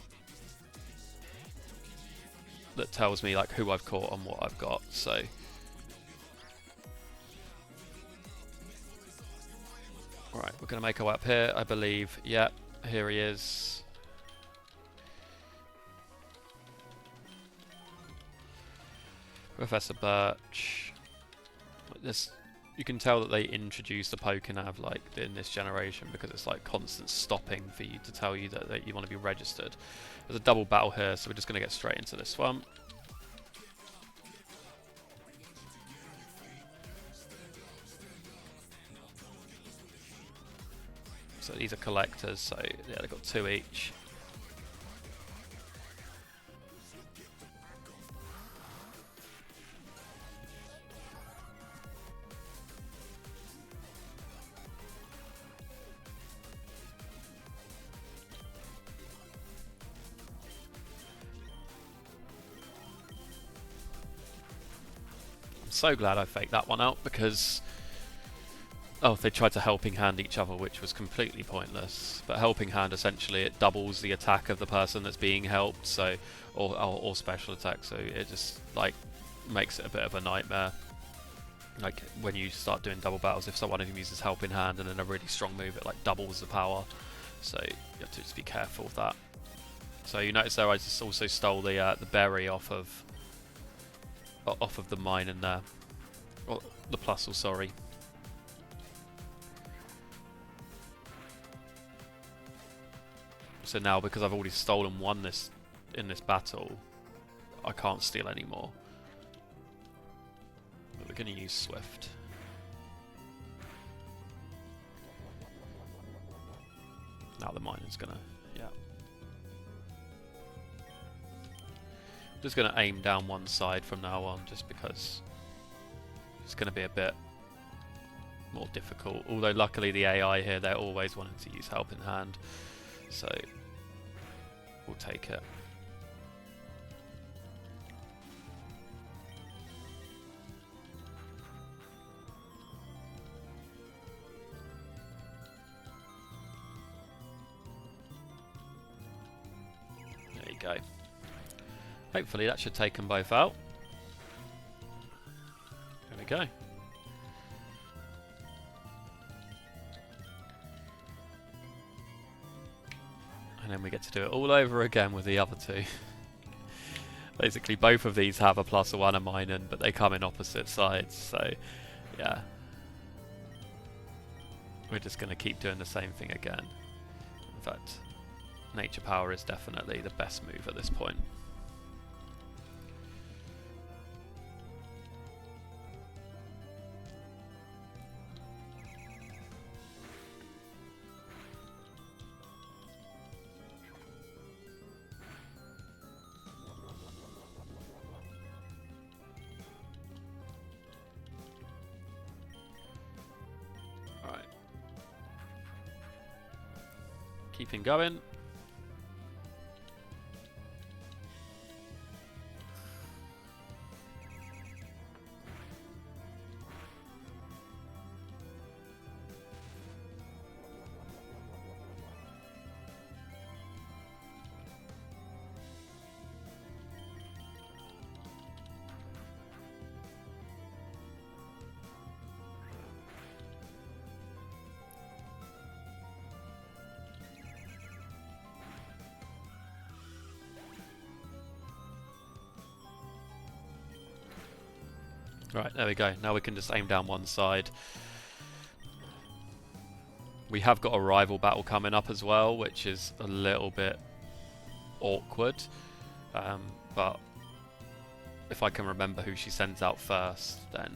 tells me like who I've caught and what I've got. So alright, we're going to make our way up here, I believe. Yep, here he is. Professor Birch. This, you can tell that they introduced the Pokénav like in this generation, because it's like constant stopping for you to tell you that you want to be registered. There's a double battle here, so we're just going to get straight into this one. So these are collectors, so yeah, they've got 2 each. I'm so glad I faked that one out, because they tried to helping hand each other, which was completely pointless. But helping hand, essentially it doubles the attack of the person that's being helped, so or special attack, so it just like makes it a bit of a nightmare. Like when you start doing double battles, if someone of you uses helping hand and then a really strong move, it like doubles the power, so you have to just be careful of that. So you notice there I just also stole the berry off of the mine in there, or the plusle, sorry. So now, because I've already stolen one in this battle, I can't steal anymore. But we're going to use Swift. Now the miner's going to, yeah. Just going to aim down one side from now on, just because it's going to be a bit more difficult. Although luckily the AI here, they're always wanting to use helping hand, so we'll take it. There you go. Hopefully that should take them both out. There we go. And then we get to do it all over again with the other two. Basically both of these have a +1 and mine, but they come in opposite sides, so yeah. We're just going to keep doing the same thing again. In fact, Nature Power is definitely the best move at this point. Keeping going. Right, there we go. Now we can just aim down one side. We have got a rival battle coming up as well, which is a little bit awkward. But if I can remember who she sends out first, then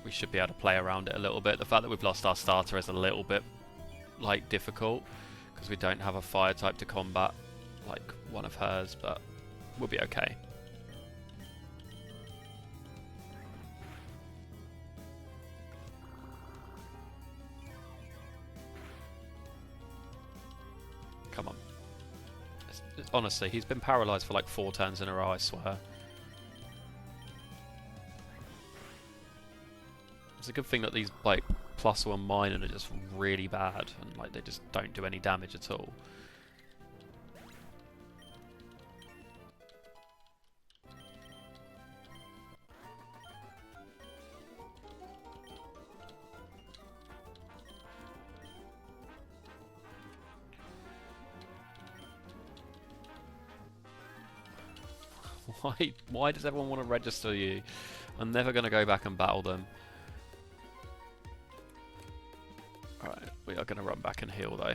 we should be able to play around it a little bit. The fact that we've lost our starter is a little bit like difficult, because we don't have a fire type to combat like one of hers, but we'll be okay. Come on. Honestly, he's been paralysed for like 4 turns in a row, I swear. It's a good thing that these like +1 minor are just really bad and like they just don't do any damage at all. Why does everyone want to register you? I'm never going to go back and battle them. Alright, we are going to run back and heal though.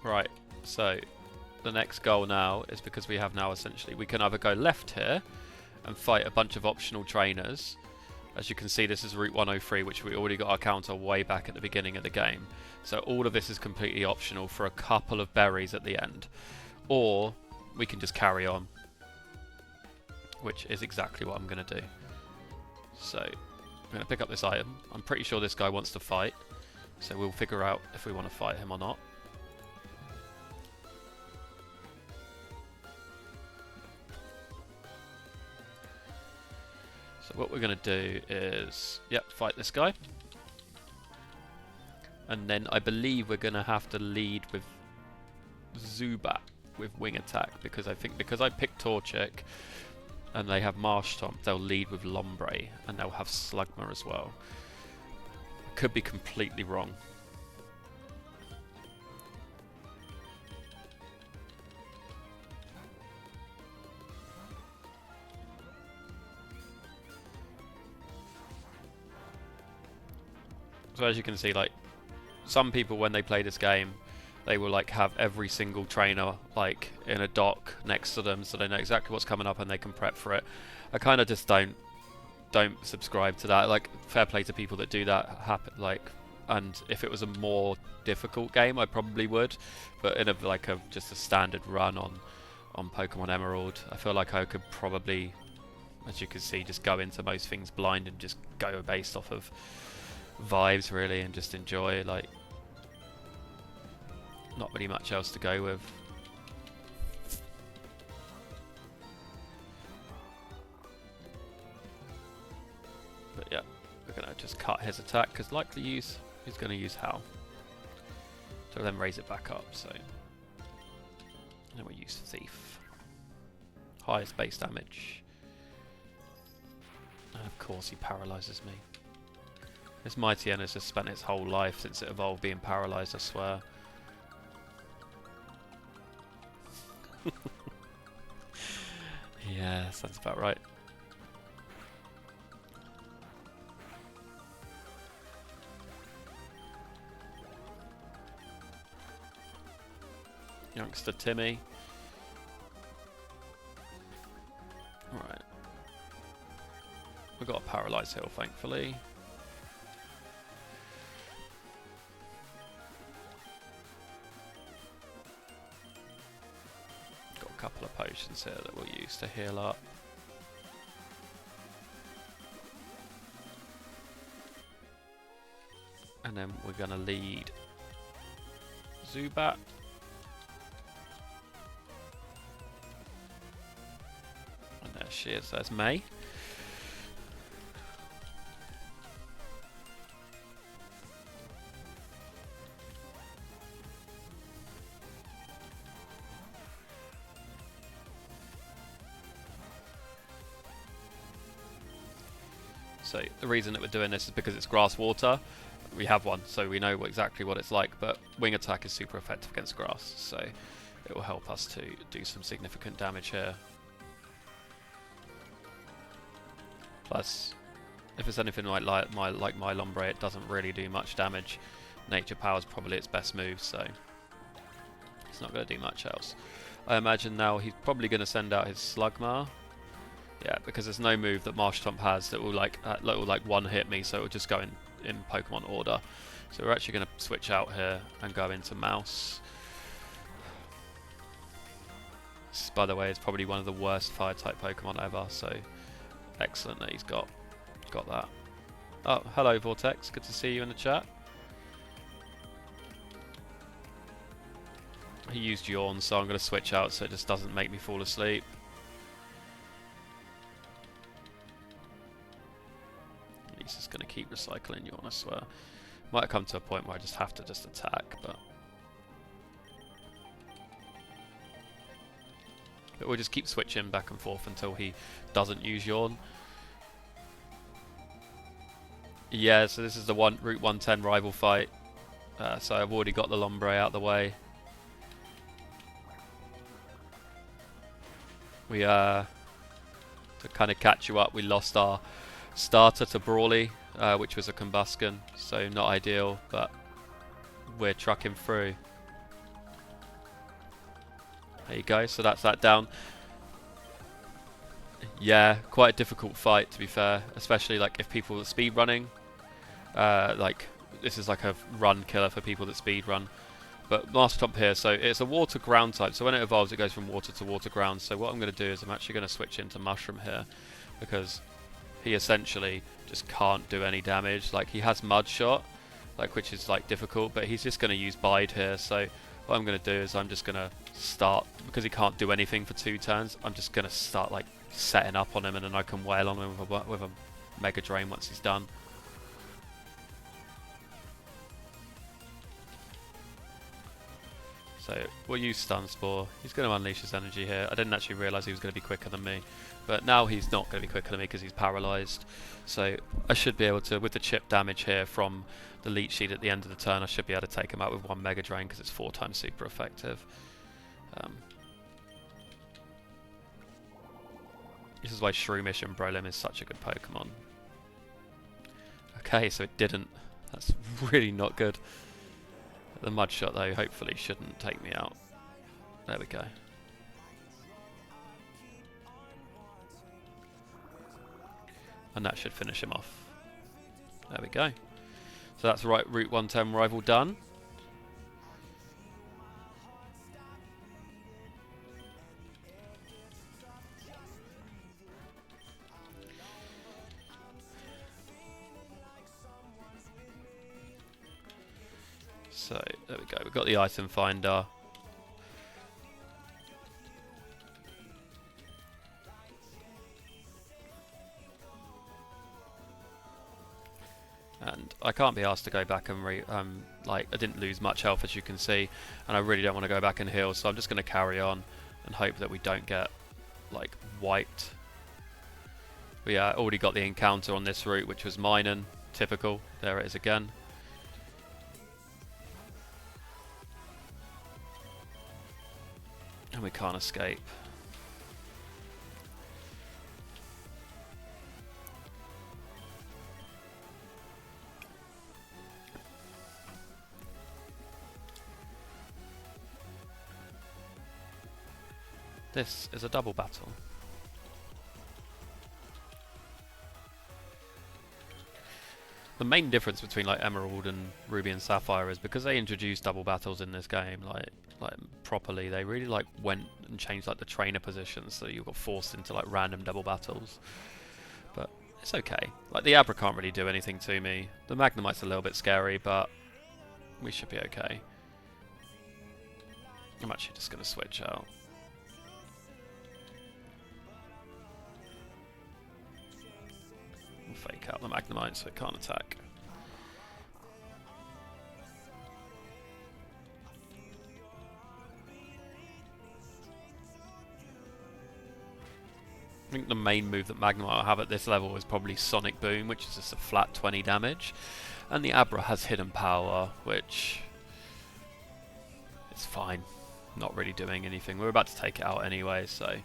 Right, so the next goal now is, because we have now essentially, we can either go left here and fight a bunch of optional trainers. As you can see, this is Route 103, which we already got our counter way back at the beginning of the game. So all of this is completely optional for a couple of berries at the end. Or we can just carry on, which is exactly what I'm going to do. So I'm going to pick up this item. I'm pretty sure this guy wants to fight, so we'll figure out if we want to fight him or not. So what we're going to do is, yep, fight this guy. And then I believe we're going to have to lead with Zubat with wing attack, because I think because I picked Torchic and they have Marshtomp, they'll lead with Lombre and they'll have Slugma as well. Could be completely wrong. So as you can see, like, some people when they play this game, they will like have every single trainer like in a dock next to them, so they know exactly what's coming up and they can prep for it. I kind of just don't subscribe to that. Like, fair play to people that do that. And if it was a more difficult game, I probably would. But in just a standard run on Pokemon Emerald, I feel like I could probably, as you can see, just go into most things blind and just go based off of vibes really, and just enjoy, like, not really much else to go with. But yeah, we're gonna just cut his attack because likely he's gonna use Howl. So we'll then raise it back up. So and then we'll use Thief. Highest base damage. And of course he paralyzes me. This Mighty N has just spent its whole life since it evolved being paralysed, I swear. Yeah, sounds about right. Youngster Timmy. Alright. We've got a Paralysed Hill, thankfully. Couple of potions here that we'll use to heal up. And then we're going to lead Zubat. And there she is, there's May. So the reason that we're doing this is because it's grass water. We have one, so we know exactly what it's like, but wing attack is super effective against grass, so it will help us to do some significant damage here. Plus, If it's anything like my Lombre, it doesn't really do much damage. Nature Power is probably its best move, so it's not going to do much else. I imagine now he's probably going to send out his Slugma. Yeah, because there's no move that Marshtomp has that will like one hit me, so it will just go in Pokemon order. So we're actually going to switch out here and go into Mouse. This, by the way, is probably one of the worst Fire-type Pokemon ever, so excellent that he's got that. Oh, hello Vortex, good to see you in the chat. He used Yawn, so I'm going to switch out so it just doesn't make me fall asleep. He's just going to keep recycling Yawn, I swear. Might come to a point where I just have to just attack, but we'll just keep switching back and forth until he doesn't use Yawn. Yeah, so this is the Route 110 rival fight. So I've already got the Lombre out of the way. We to kind of catch you up, we lost our starter to Brawly, which was a Combusken, so not ideal, but we're trucking through. There you go, so that's that down. Yeah, quite a difficult fight to be fair, especially like if people are speed running. Like this is like a run killer for people that speed run. But Marshtomp here, so it's a water ground type, so when it evolves it goes from water to water ground. So what I'm going to do is I'm actually going to switch into Mushroom here, because he essentially just can't do any damage. Like he has Mud Shot, like which is like difficult, but he's just going to use Bide here. So what I'm going to do is I'm just going to start, because he can't do anything for 2 turns, I'm just going to start like setting up on him, and then I can wail on him with a Mega Drain once he's done. So we'll use Stun Spore. He's going to unleash his energy here. I didn't actually realise he was going to be quicker than me, but now he's not going to be quicker than me because he's paralysed. So I should be able to, with the chip damage here from the Leech Seed at the end of the turn, I should be able to take him out with 1 Mega Drain because it's 4 times super effective. This is why Shroomish and Brolim is such a good Pokemon. Okay, so it didn't. That's really not good. The Mud Shot though hopefully shouldn't take me out. There we go. And that should finish him off. There we go. So that's right, Route 110 rival done. So there we go, we've got the item finder. And I can't be asked to go back and like I didn't lose much health as you can see, and I really don't want to go back and heal, so I'm just going to carry on and hope that we don't get like wiped. We already got the encounter on this route, which was Minun, typical. There it is again. And we can't escape. This is a double battle. The main difference between like Emerald and Ruby and Sapphire is because they introduced double battles in this game, like properly, they really like went and changed like the trainer positions, so you got forced into like random double battles. But it's okay. Like the Abra can't really do anything to me. The Magnemite's a little bit scary, but we should be okay. I'm actually just going to switch out. We'll fake out the Magnemite so it can't attack. I think the main move that Magnemite will have at this level is probably Sonic Boom, which is just a flat 20 damage. And the Abra has Hidden Power, which is fine. Not really doing anything. We're about to take it out anyway, so...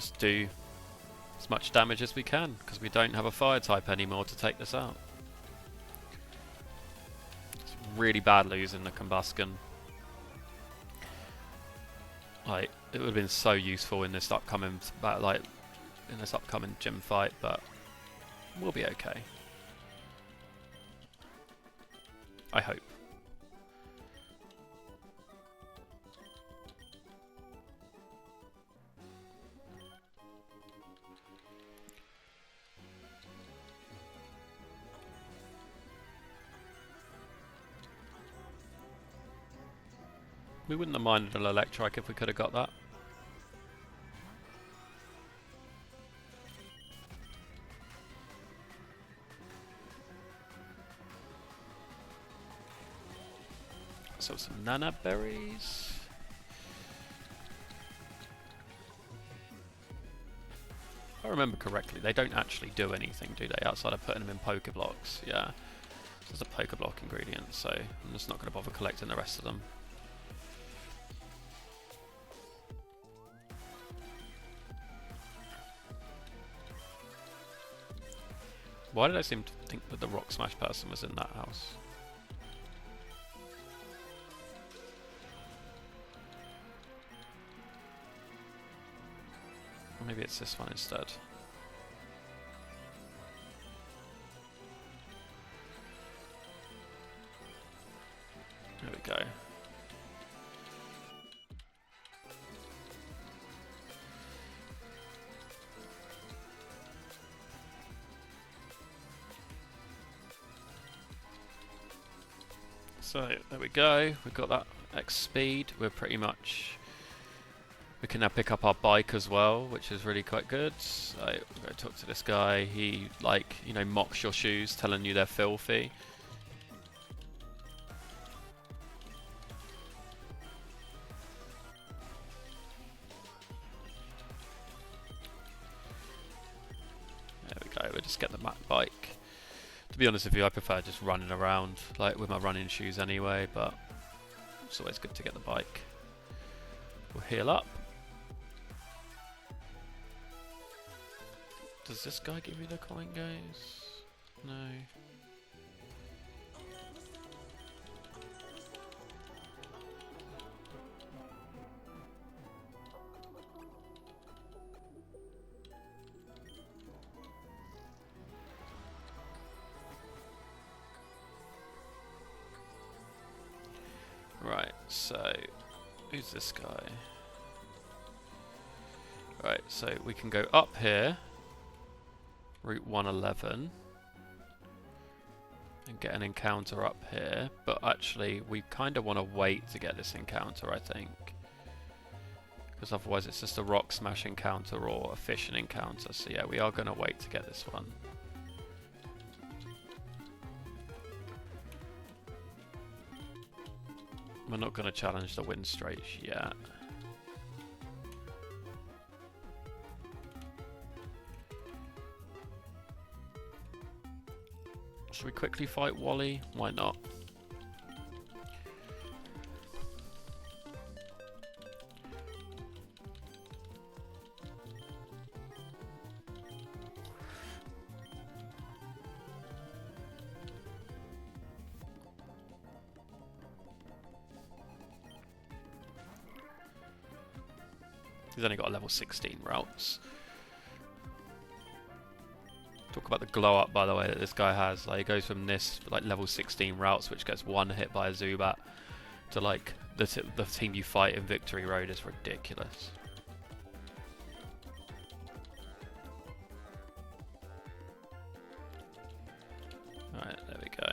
just do as much damage as we can, because we don't have a fire type anymore to take this out. It's really bad losing the Combustion. Like, it would have been so useful in this upcoming gym fight, but we'll be okay. I hope. We wouldn't have minded an Electrike if we could have got that. So some Nana Berries. If I remember correctly, they don't actually do anything, do they, outside of putting them in Pokeblocks? Yeah. So it's a Pokeblock ingredient, so I'm just not going to bother collecting the rest of them. Why did I seem to think that the Rock Smash person was in that house? Or maybe it's this one instead. There we go. So there we go, we've got that X speed, we're pretty much, we can now pick up our bike as well, which is really quite good. So we're going to talk to this guy, he like, you know, mocks your shoes, telling you they're filthy. There we go, we'll just get the Mac bike. To be honest with you, I prefer just running around, like with my running shoes anyway, but it's always good to get the bike. We'll heal up. Does this guy give you the coin gaze? No. Right, so who's this guy? Right, so we can go up here, Route 111, and get an encounter up here, but actually we kind of want to wait to get this encounter, I think. Because otherwise it's just a Rock Smash encounter or a fishing encounter, so yeah, we are going to wait to get this one. We're not going to challenge the win streaks yet. Should we quickly fight Wally? Why not? He's only got a level 16 routes. Talk about the glow up, by the way, that this guy has. Like, he goes from this like level 16 routes, which gets one hit by a Zubat, to like the team you fight in Victory Road is ridiculous. Alright, there we go.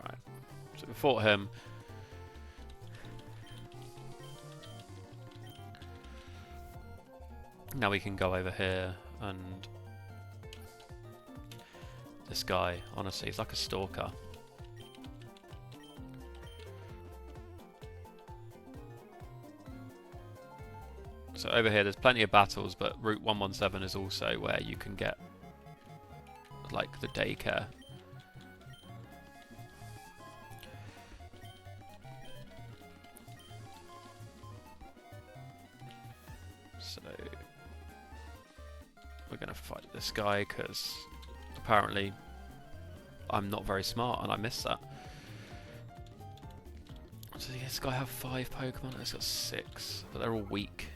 Right, so we fought him. Now we can go over here and this guy, honestly, he's like a stalker. So over here there's plenty of battles, but Route 117 is also where you can get like the daycare. So we're going to fight this guy because apparently I'm not very smart and I missed that. Does this guy have 5 Pokemon? He's got 6, but they're all weak.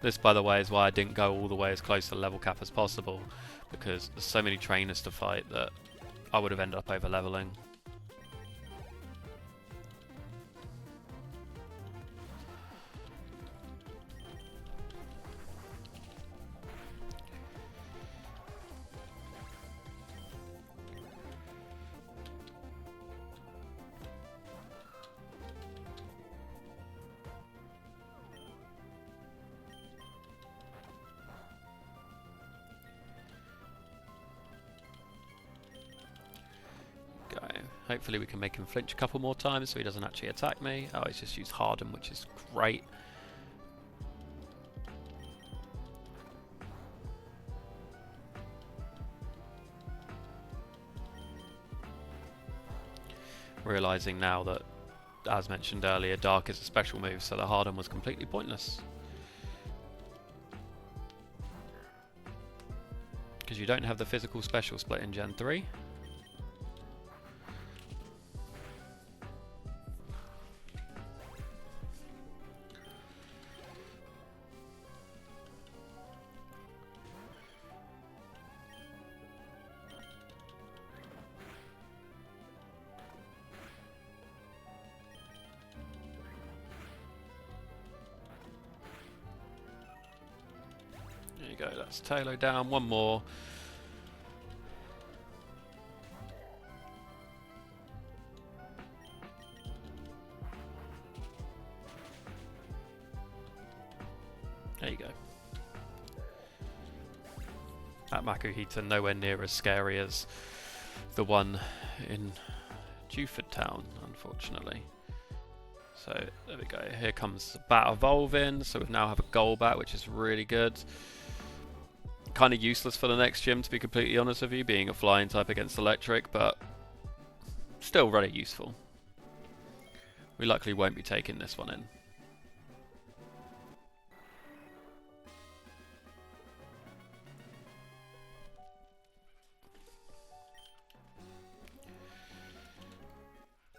This, by the way, is why I didn't go all the way as close to level cap as possible, because there's so many trainers to fight that I would have ended up over leveling. Hopefully we can make him flinch a couple more times so he doesn't actually attack me. Oh, he's just used Harden, which is great. Realising now that, as mentioned earlier, Dark is a special move, so the Harden was completely pointless. Because you don't have the physical special split in Gen 3. There you go, that's Tailo down, one more. There you go. That Makuhita nowhere near as scary as the one in Dewford Town, unfortunately. So there we go, here comes the Bat evolving, so we now have a Golbat, which is really good. Kind of useless for the next gym, to be completely honest with you, being a flying type against electric, but still really useful. We luckily won't be taking this one in.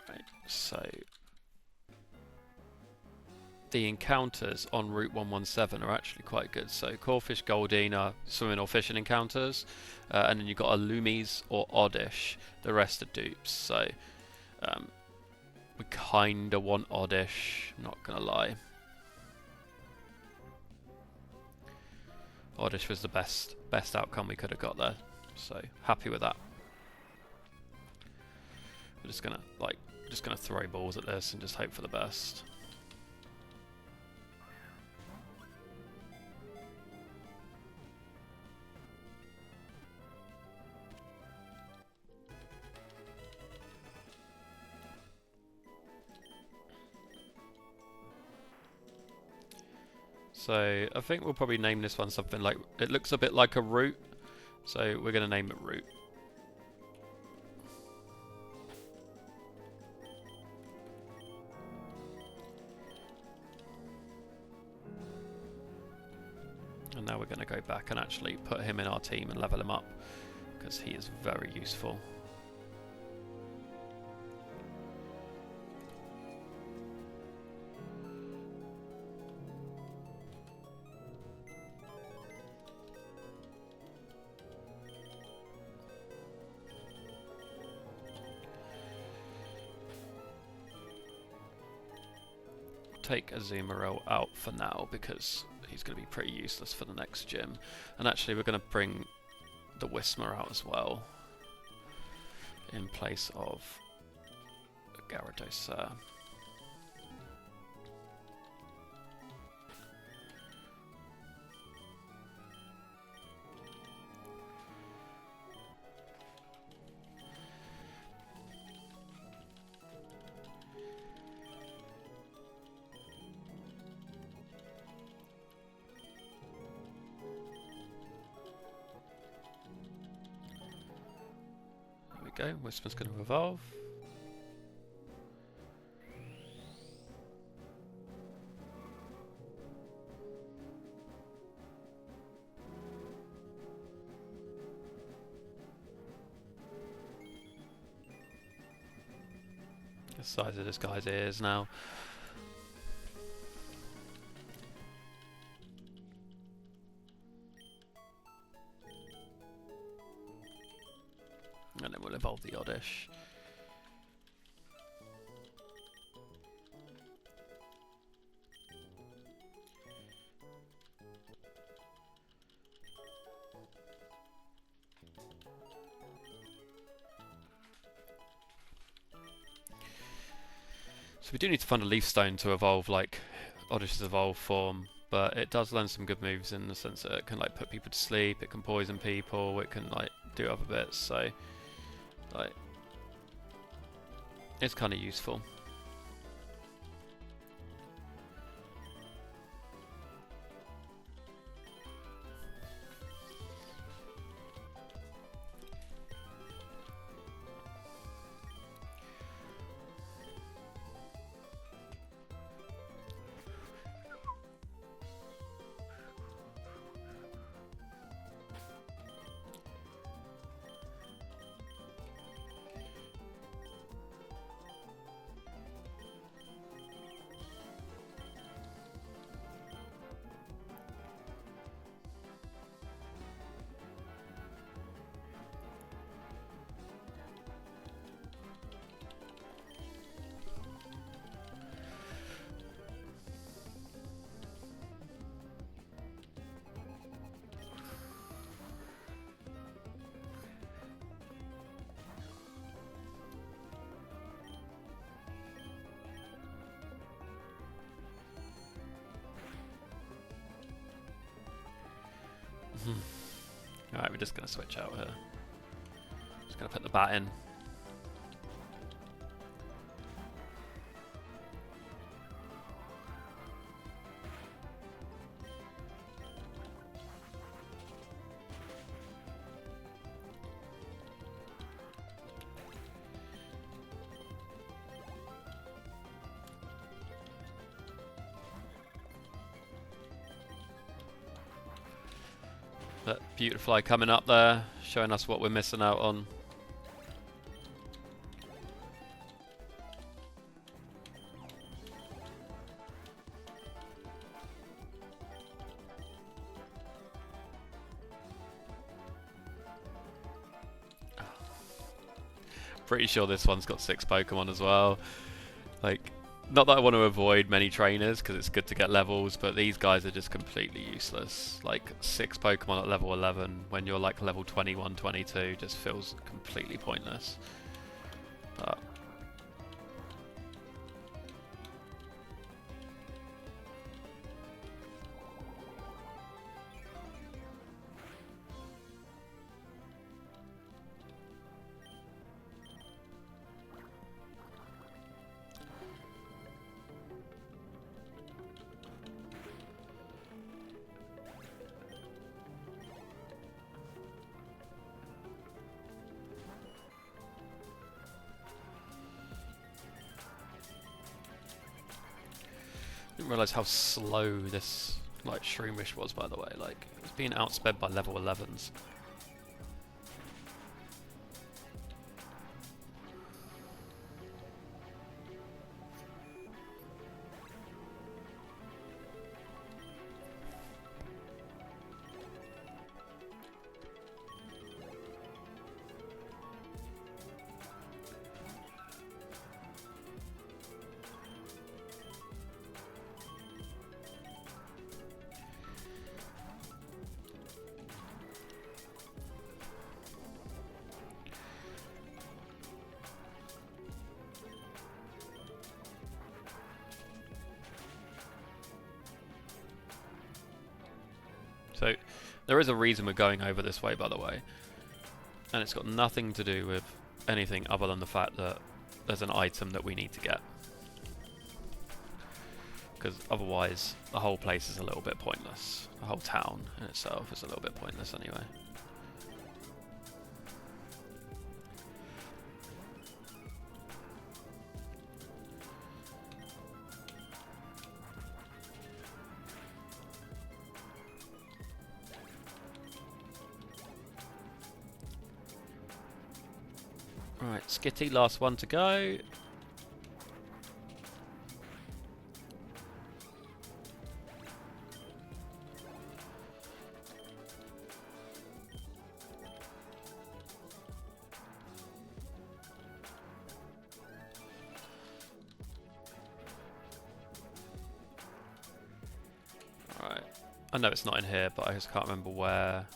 Right, so the encounters on Route 117 are actually quite good. So Corfish, Goldeen are swimming or fishing encounters, and then you've got a Loomies or Oddish. The rest are dupes. So we kind of want Oddish, not gonna lie. Oddish was the best outcome we could have got there, so happy with that. We're just gonna throw balls at this and just hope for the best. So I think we'll probably name this one something like, it looks a bit like a root, so we're going to name it Root. And now we're going to go back and actually put him in our team and level him up, because he is very useful. Take Azumarill out for now because he's going to be pretty useless for the next gym. And actually we're going to bring the Whismur out as well in place of Gyarados. Go. Whisper's going to evolve. The size of this guy's ears now. And then we'll evolve the Oddish. So we do need to find a leaf stone to evolve like Oddish's evolved form, but it does learn some good moves in the sense that it can like put people to sleep, it can poison people, it can like do other bits, so like it's kind of useful. Alright, we're just going to switch out here. Just going to put the bat in. That Beautifly coming up there, showing us what we're missing out on. Pretty sure this one's got 6 Pokemon as well. Like, not that I want to avoid many trainers because it's good to get levels, but these guys are just completely useless. Like 6 Pokemon at level 11 when you're like level 21, 22 just feels completely pointless. But I didn't realise how slow this like Shroomish was, by the way. Like, it was being outsped by level 11s. So, there is a reason we're going over this way, by the way. And it's got nothing to do with anything other than the fact that there's an item that we need to get. Because otherwise, the whole place is a little bit pointless. The whole town in itself is a little bit pointless anyway. Right, Skitty, last one to go. I know it's not in here, but I just can't remember where.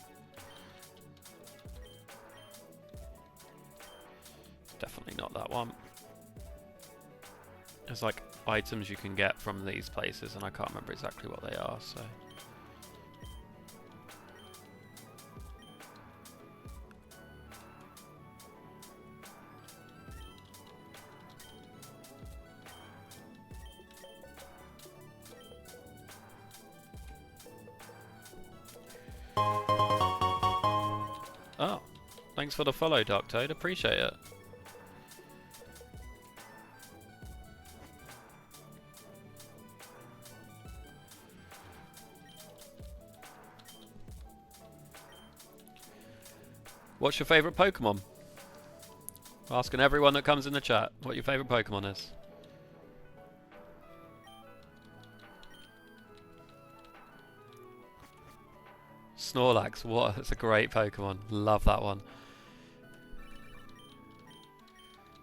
Definitely not that one. There's like items you can get from these places, and I can't remember exactly what they are, so. Oh, thanks for the follow, Dark Toad. Appreciate it. What's your favourite Pokemon? Asking everyone that comes in the chat what your favourite Pokemon is. Snorlax, what? That's a great Pokemon. Love that one.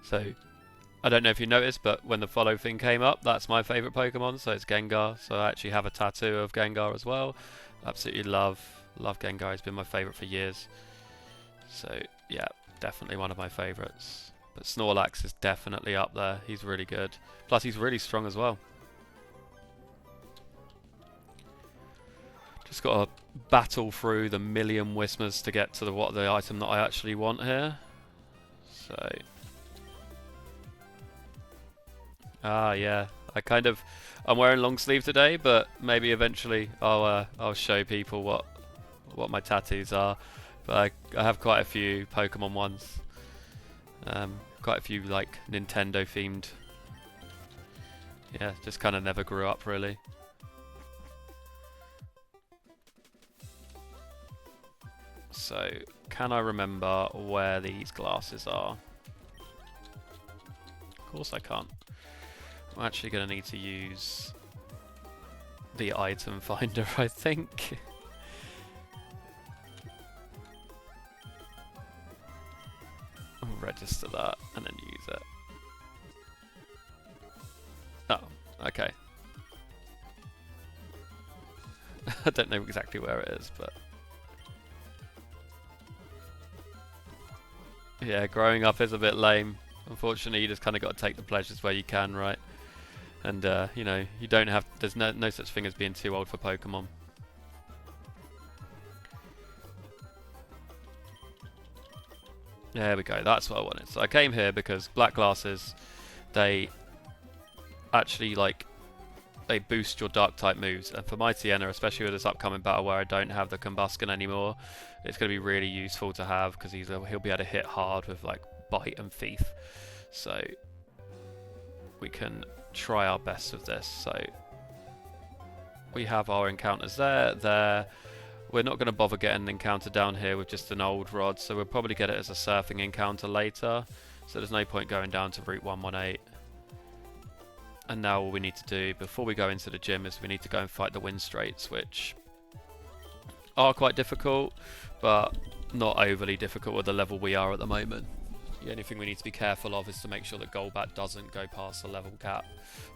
So, I don't know if you noticed, but when the follow thing came up, that's my favourite Pokemon, so it's Gengar. So I actually have a tattoo of Gengar as well. Absolutely love Gengar. He's been my favourite for years. So, yeah, definitely one of my favourites. But Snorlax is definitely up there. He's really good. Plus, he's really strong as well. Just got to battle through the million Whismers to get to the item that I actually want here. So... Ah, yeah. I'm wearing long sleeve today, but maybe eventually I'll show people what my tattoos are. But I have quite a few Pokemon ones. Quite a few like Nintendo themed. Yeah, just kind of never grew up really. So, can I remember where these glasses are? Of course I can't. I'm actually going to need to use the item finder, I think. I'll register that and then use it. Oh, okay. I don't know exactly where it is, but... Yeah, growing up is a bit lame. Unfortunately, you just kind of got to take the pleasures where you can, right? And, you know, you don't have... There's no such thing as being too old for Pokemon. There we go, that's what I wanted. So I came here because black glasses, they actually, like, they boost your Dark-type moves. And for my Tiana, especially with this upcoming battle where I don't have the Combusken anymore, it's going to be really useful to have because he'll be able to hit hard with, like, Bite and Thief. So we can try our best with this. So we have our encounters there. We're not going to bother getting an encounter down here with just an old rod, so we'll probably get it as a surfing encounter later. So there's no point going down to Route 118. And now all we need to do before we go into the gym is we need to go and fight the Wind Straits, which are quite difficult, but not overly difficult at the level we are at the moment. The only thing we need to be careful of is to make sure that Golbat doesn't go past the level cap.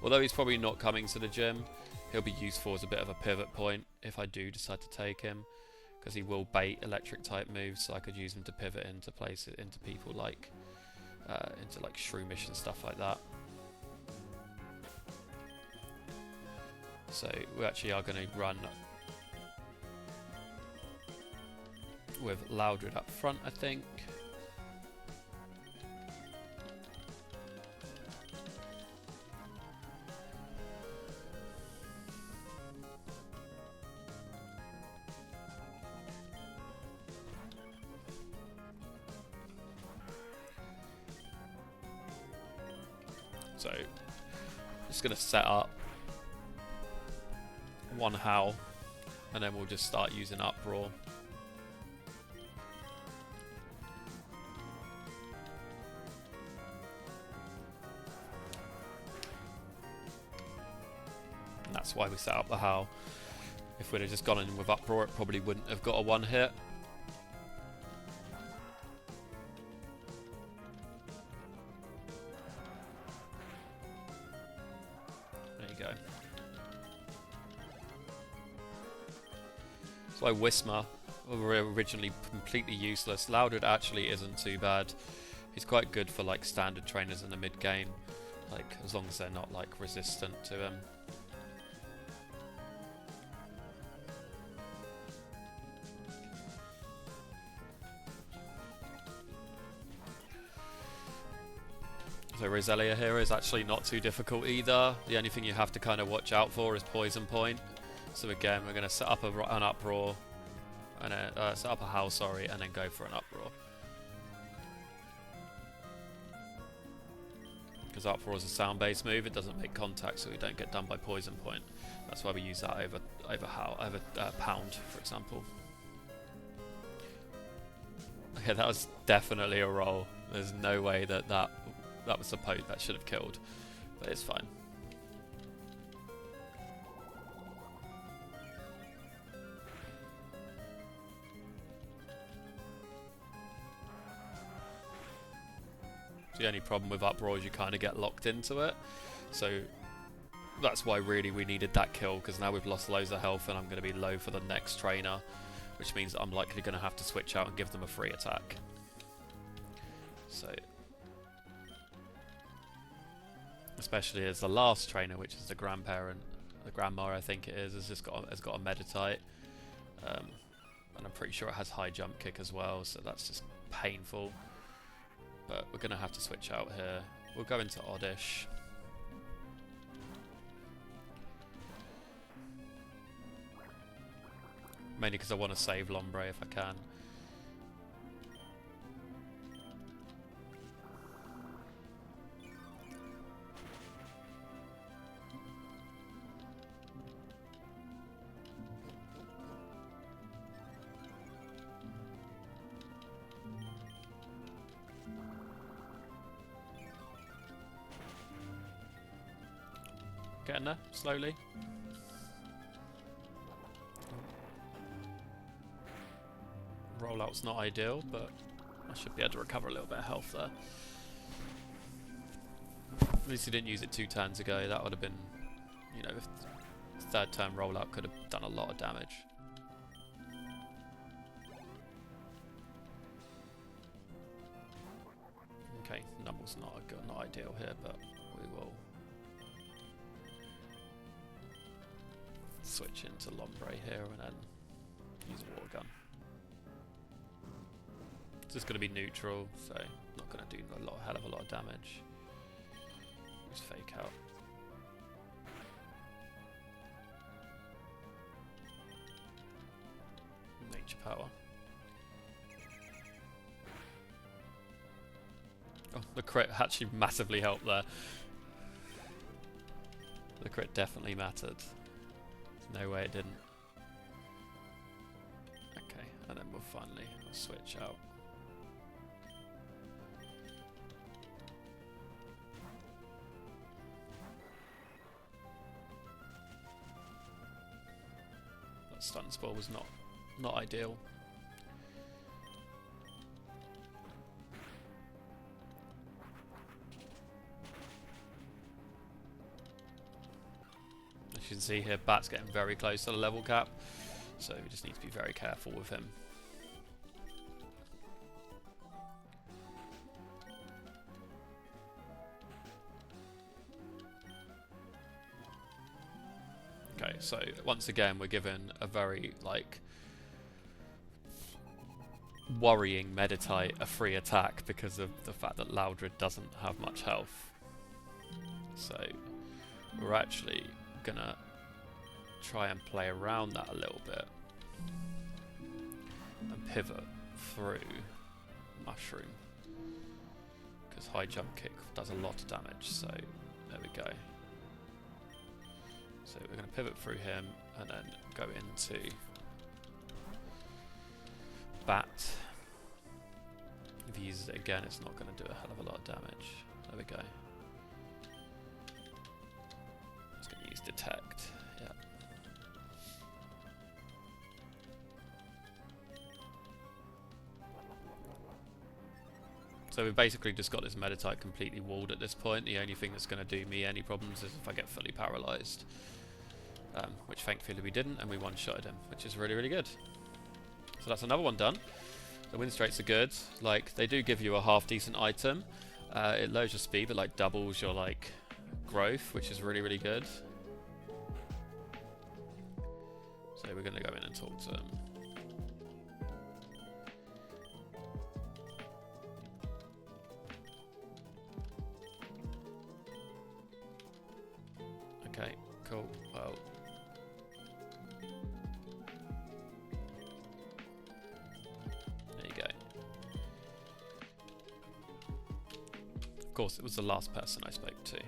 Although he's probably not coming to the gym, he'll be useful as a bit of a pivot point if I do decide to take him, because he will bait electric type moves, so I could use him to pivot into places, into people like into like Shroomish and stuff like that. So we actually are going to run with Loudred up front, I think. So, just going to set up one Howl, and then we'll just start using Uproar. And that's why we set up the Howl. If we'd have just gone in with Uproar, it probably wouldn't have got a one hit. why Wisma were originally completely useless. Loudred actually isn't too bad. He's quite good for like standard trainers in the mid game, like as long as they're not like resistant to him. So Roselia here is actually not too difficult either. The only thing you have to kind of watch out for is Poison Point. So again, we're going to set up an Uproar, and set up a Howl, sorry, and then go for an Uproar. Because Uproar is a sound-based move, it doesn't make contact, so we don't get done by Poison Point. That's why we use that over Howl, over Pound, for example. Okay, that was definitely a roll. There's no way that was supposed that should have killed, but it's fine. The only problem with Uproar is you kind of get locked into it, so that's why really we needed that kill, because now we've lost loads of health and I'm going to be low for the next trainer, which means that I'm likely going to have to switch out and give them a free attack. So, especially as the last trainer, which is the grandparent, the grandma I think it is, has got a Meditite, and I'm pretty sure it has high jump kick as well, so that's just painful. But we're going to have to switch out here. We'll go into Oddish. Mainly because I want to save Lombre if I can. Getting there, slowly. Rollout's not ideal, but I should be able to recover a little bit of health there. At least he didn't use it 2 turns ago. That would have been, you know, if the third turn rollout could have done a lot of damage. Okay, Numble's not ideal here, but we will switch into Lombre here and then use a water gun. It's just going to be neutral, so not going to do a hell of a lot of damage. Just fake out. Nature power. Oh, the crit actually massively helped there. The crit definitely mattered. No way it didn't. Okay, and then we'll finally switch out. That stun spell was not ideal. As you can see here, Bat's getting very close to the level cap, so we just need to be very careful with him. Okay, so once again we're given a very, like, worrying Meditite a free attack because of the fact that Loudred doesn't have much health. So we're actually gonna try and play around that a little bit and pivot through Mushroom, because high jump kick does a lot of damage. So there we go. So we're going to pivot through him and then go into Bat. If he uses it again, it's not going to do a hell of a lot of damage. There we go. Just going to use Detect. Yeah. So we've basically just got this Meditite completely walled at this point. The only thing that's going to do me any problems is if I get fully paralysed. which thankfully we didn't, and we one-shotted him, which is really, really good. So that's another one done. The win straits are good. Like, they do give you a half-decent item. It lowers your speed, but like doubles your like growth, which is really, really good. So we're going to go in and talk to them. Okay, cool. Well, there you go. Of course, it was the last person I spoke to.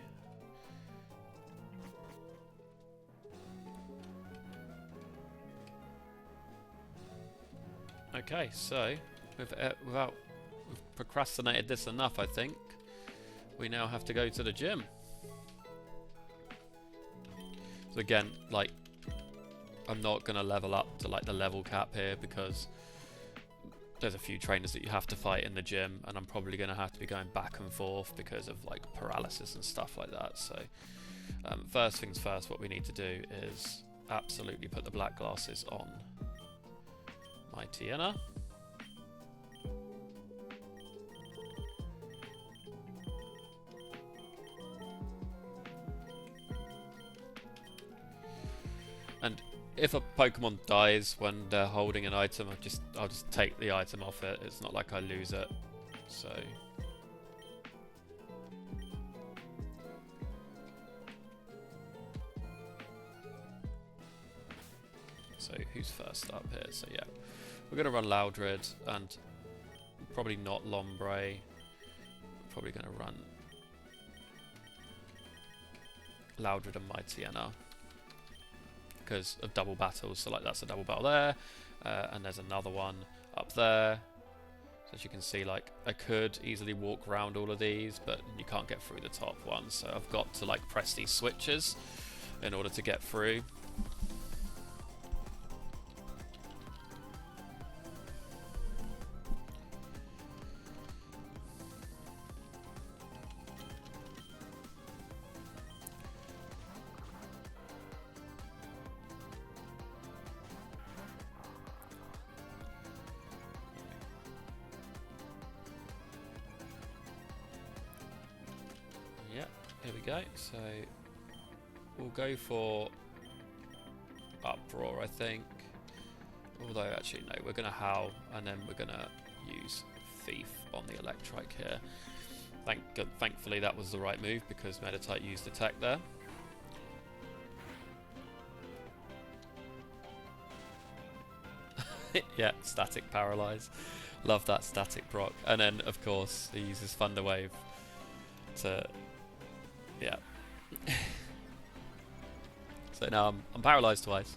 Okay, so we've procrastinated this enough, I think. We now have to go to the gym. So again, like, I'm not going to level up to like the level cap here because there's a few trainers that you have to fight in the gym, and I'm probably going to have to be going back and forth because of like paralysis and stuff like that. So first things first, what we need to do is absolutely put the black glasses on my Tiana. And if a Pokemon dies when they're holding an item, I'll just take the item off it. It's not like I lose it. So who's first up here? So yeah, we're gonna run Loudred and probably not Lombre. We're probably gonna run Loudred and Mightyena because of double battles. So like that's a double battle there, and there's another one up there. So as you can see, like I could easily walk around all of these, but you can't get through the top one. So I've got to like press these switches in order to get through. Yep, here we go. So we'll go for Uproar, I think. Although, actually, no, we're going to Howl, and then we're going to use Thief on the Electrike here. Thankfully, that was the right move, because Meditite used Attack there. Yeah, Static Paralyze. Love that static proc. And then, of course, he uses Thunder Wave to... yeah. So now I'm paralysed twice.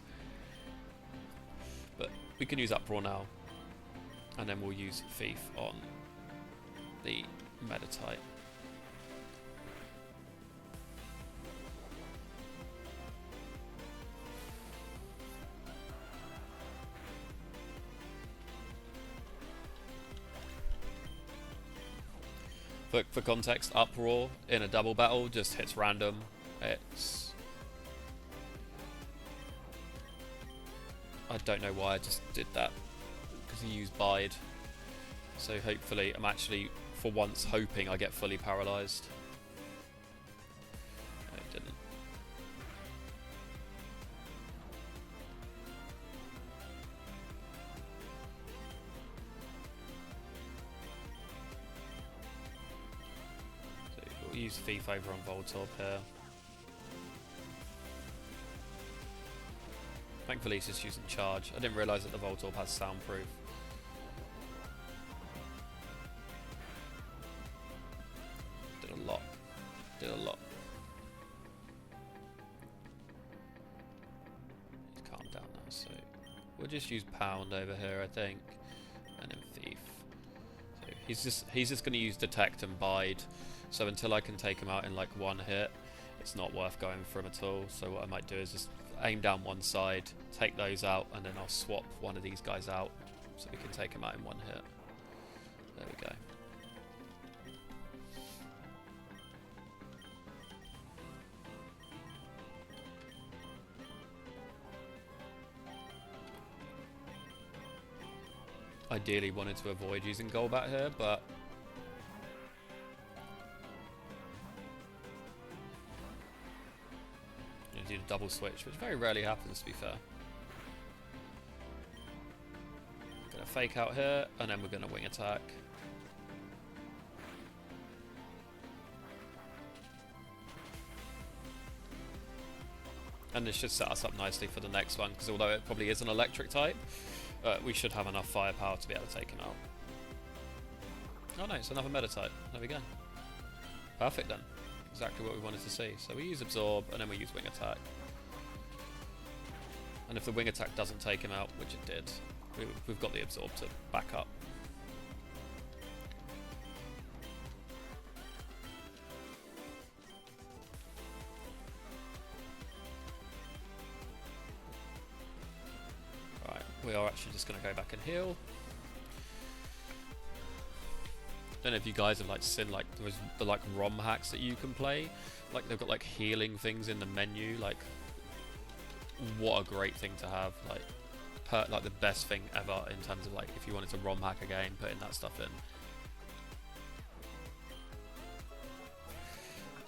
But we can use Uproar now. And then we'll use Thief on the Meditite. For context, Uproar in a double battle just hits random. It's... I don't know why I just did that, because he used Bide. So hopefully, I'm actually, for once, hoping I get fully paralysed. No, it didn't. So we'll use Thief over on Voltorb here. Thankfully he's just using Charge. I didn't realise that the Voltorb has Soundproof. Did a lot. Did a lot. He's calmed down now, so we'll just use Pound over here, I think, and then Thief. So he's just going to use Detect and Bide. So until I can take him out in like one hit, it's not worth going for him at all. So what I might do is just aim down one side, take those out, and then I'll swap one of these guys out so we can take him out in one hit. There we go. ideally wanted to avoid using Golbat here, but you do the double switch, which very rarely happens, to be fair. Gonna fake out here, and then we're gonna wing attack. And this should set us up nicely for the next one, because although it probably is an electric type, we should have enough firepower to be able to take him out. Oh no, it's another meta type. There we go. Perfect then. Exactly what we wanted to see. So we use Absorb, and then we use Wing Attack. And if the Wing Attack doesn't take him out, which it did, we've got the Absorb to back up. We are actually just going to go back and heal. Don't know if you guys have like seen like the like ROM hacks that you can play. Like they've got like healing things in the menu. Like what a great thing to have. Like the best thing ever in terms of like if you wanted to ROM hack a game, putting that stuff in.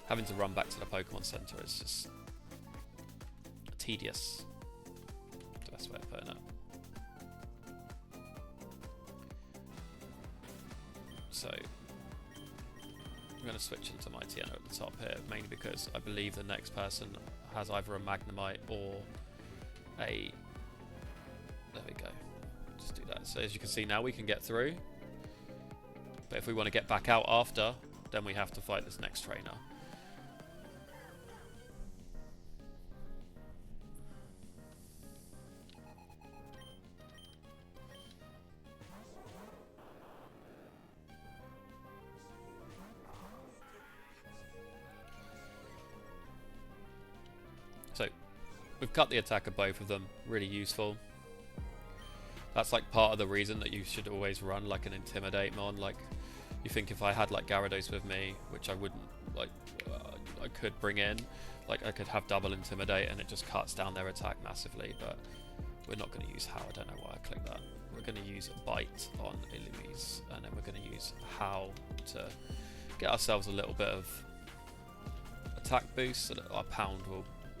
Having to run back to the Pokemon Center is just tedious. That's the best way of putting it. So I'm going to switch into my Tiano at the top here, mainly because I believe the next person has either a Magnemite or a... There we go. Just do that. So as you can see now we can get through. But if we want to get back out after, then we have to fight this next trainer. So, we've cut the attack of both of them, really useful. That's like part of the reason that you should always run like an Intimidate Mon. Like, you think if I had like Gyarados with me, which I wouldn't, like, I could bring in, like I could have double Intimidate and it just cuts down their attack massively, but we're not going to use How, I don't know why I clicked that. We're going to use Bite on Illumise, and then we're going to use How to get ourselves a little bit of attack boost so that our Pound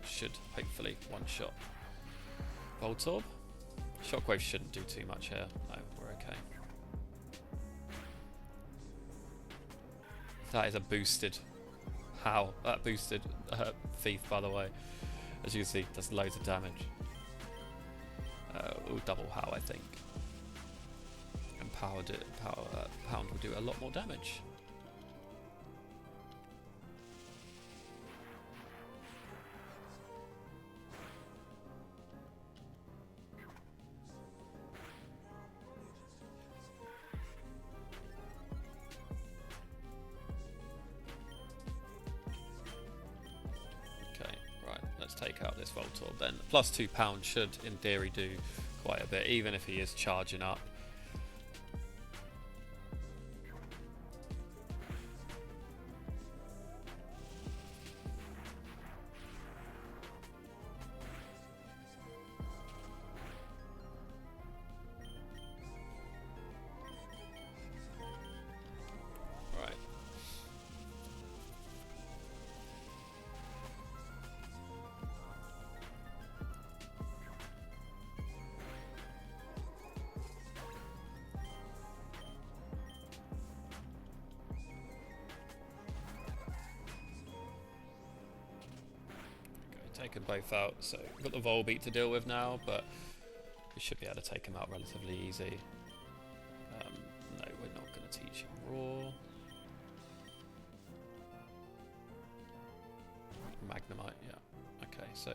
should hopefully one-shot Voltorb. Shockwave shouldn't do too much here. No, we're okay. That is a boosted How. That boosted Thief, by the way. As you can see, does loads of damage. We'll double How, I think. And Pound will do a lot more damage. Let's take out this Voltorb then. Plus 2 pounds should, in theory, do quite a bit, even if he is charging up. Right. Taken both out, so we've got the Volbeat to deal with now, but we should be able to take him out relatively easy. No, we're not going to teach him Raw. Magnemite, yeah. Okay, so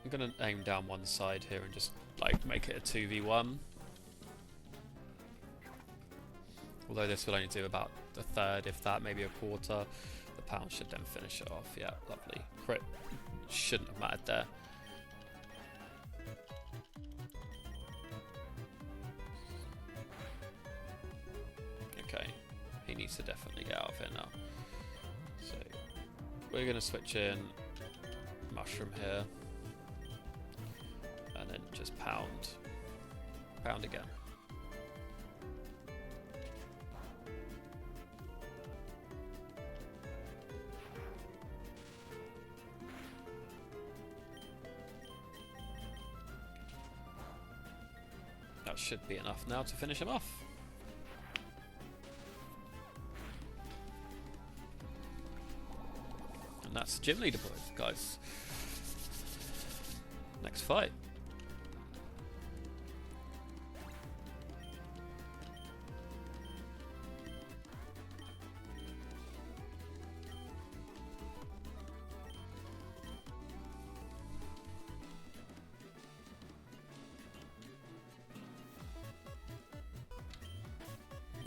I'm going to aim down one side here and just like make it a 2v1. Although this will only do about a third, if that, maybe a quarter. The Pound should then finish it off. Yeah, lovely. Crit shouldn't have mattered there. Okay, he needs to definitely get out of here now. So we're going to switch in Mushroom here, and then just Pound. pound again. That should be enough now to finish him off. And that's the gym leader, guys. Next fight.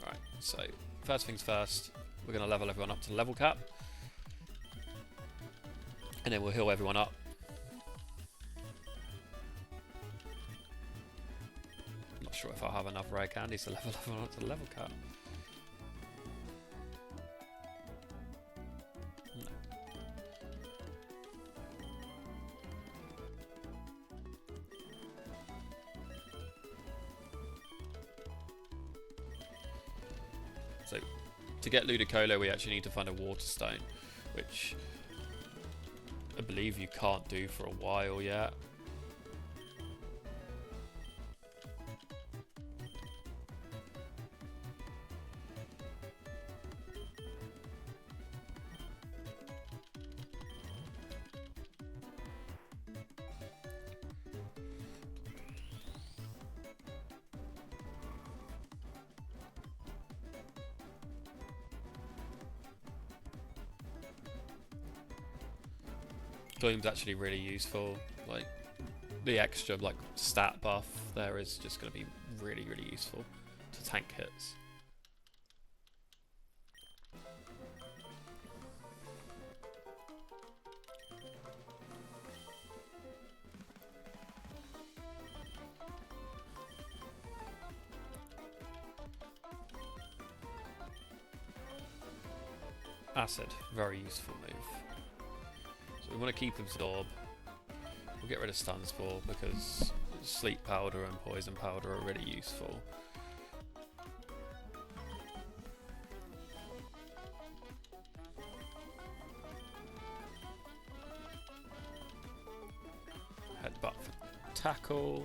Right, so first things first, we're going to level everyone up to level cap. And then we'll heal everyone up. Not sure if I'll have enough rare candies to level everyone up to the level cap. No. So, to get Ludicolo, we actually need to find a water stone, which I believe you can't do for a while yet. Gloom's actually really useful. Like the extra like stat buff there is just going to be really useful to tank hits. Acid, very useful move. We want to keep Absorb. We'll get rid of Stun Spore because Sleep Powder and Poison Powder are really useful. Headbutt for tackle.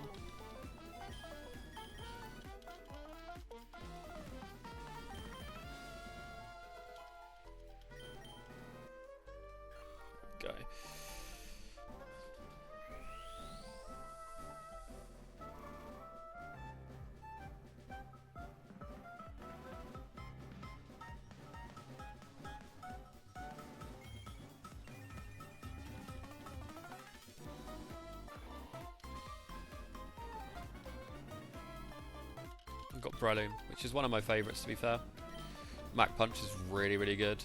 Go. I've got Breloom, which is one of my favourites to be fair. Mach Punch is really good.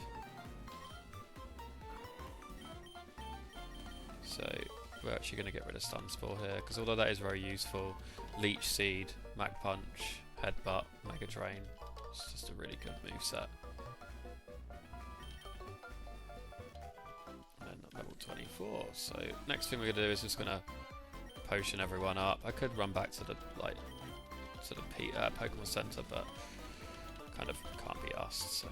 So we're actually going to get rid of Stun Spore here, because although that is very useful, Leech Seed, Mach Punch, Headbutt, Mega Drain, it's just a really good moveset. And level 24, so next thing we're going to do is just going to potion everyone up. I could run back to the Pokemon Center, but kind of can't be asked, so.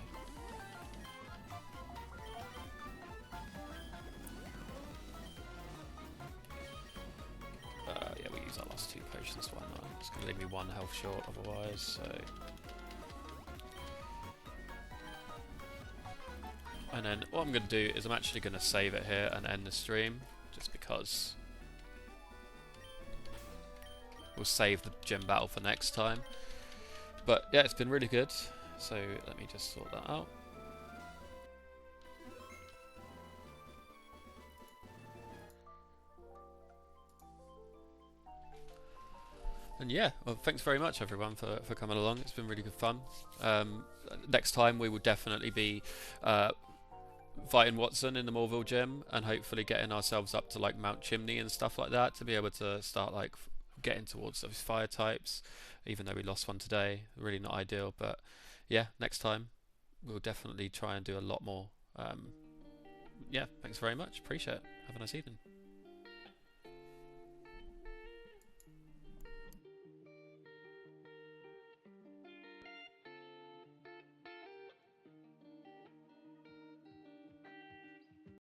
Yeah, we use our last 2 potions, why not? It's going to leave me 1 health short otherwise, so. And then what I'm going to do is I'm actually going to save it here and end the stream, just because we'll save the gym battle for next time. But yeah, it's been really good, so let me just sort that out. And yeah, well, thanks very much everyone for coming along. It's been really good fun. Next time we will definitely be fighting Watson in the Morville gym, and hopefully getting ourselves up to like Mount Chimney and stuff like that, to be able to start like getting towards those fire types, even though we lost one today. Really not ideal, but yeah, next time we'll definitely try and do a lot more. Yeah, thanks very much, appreciate it, have a nice evening.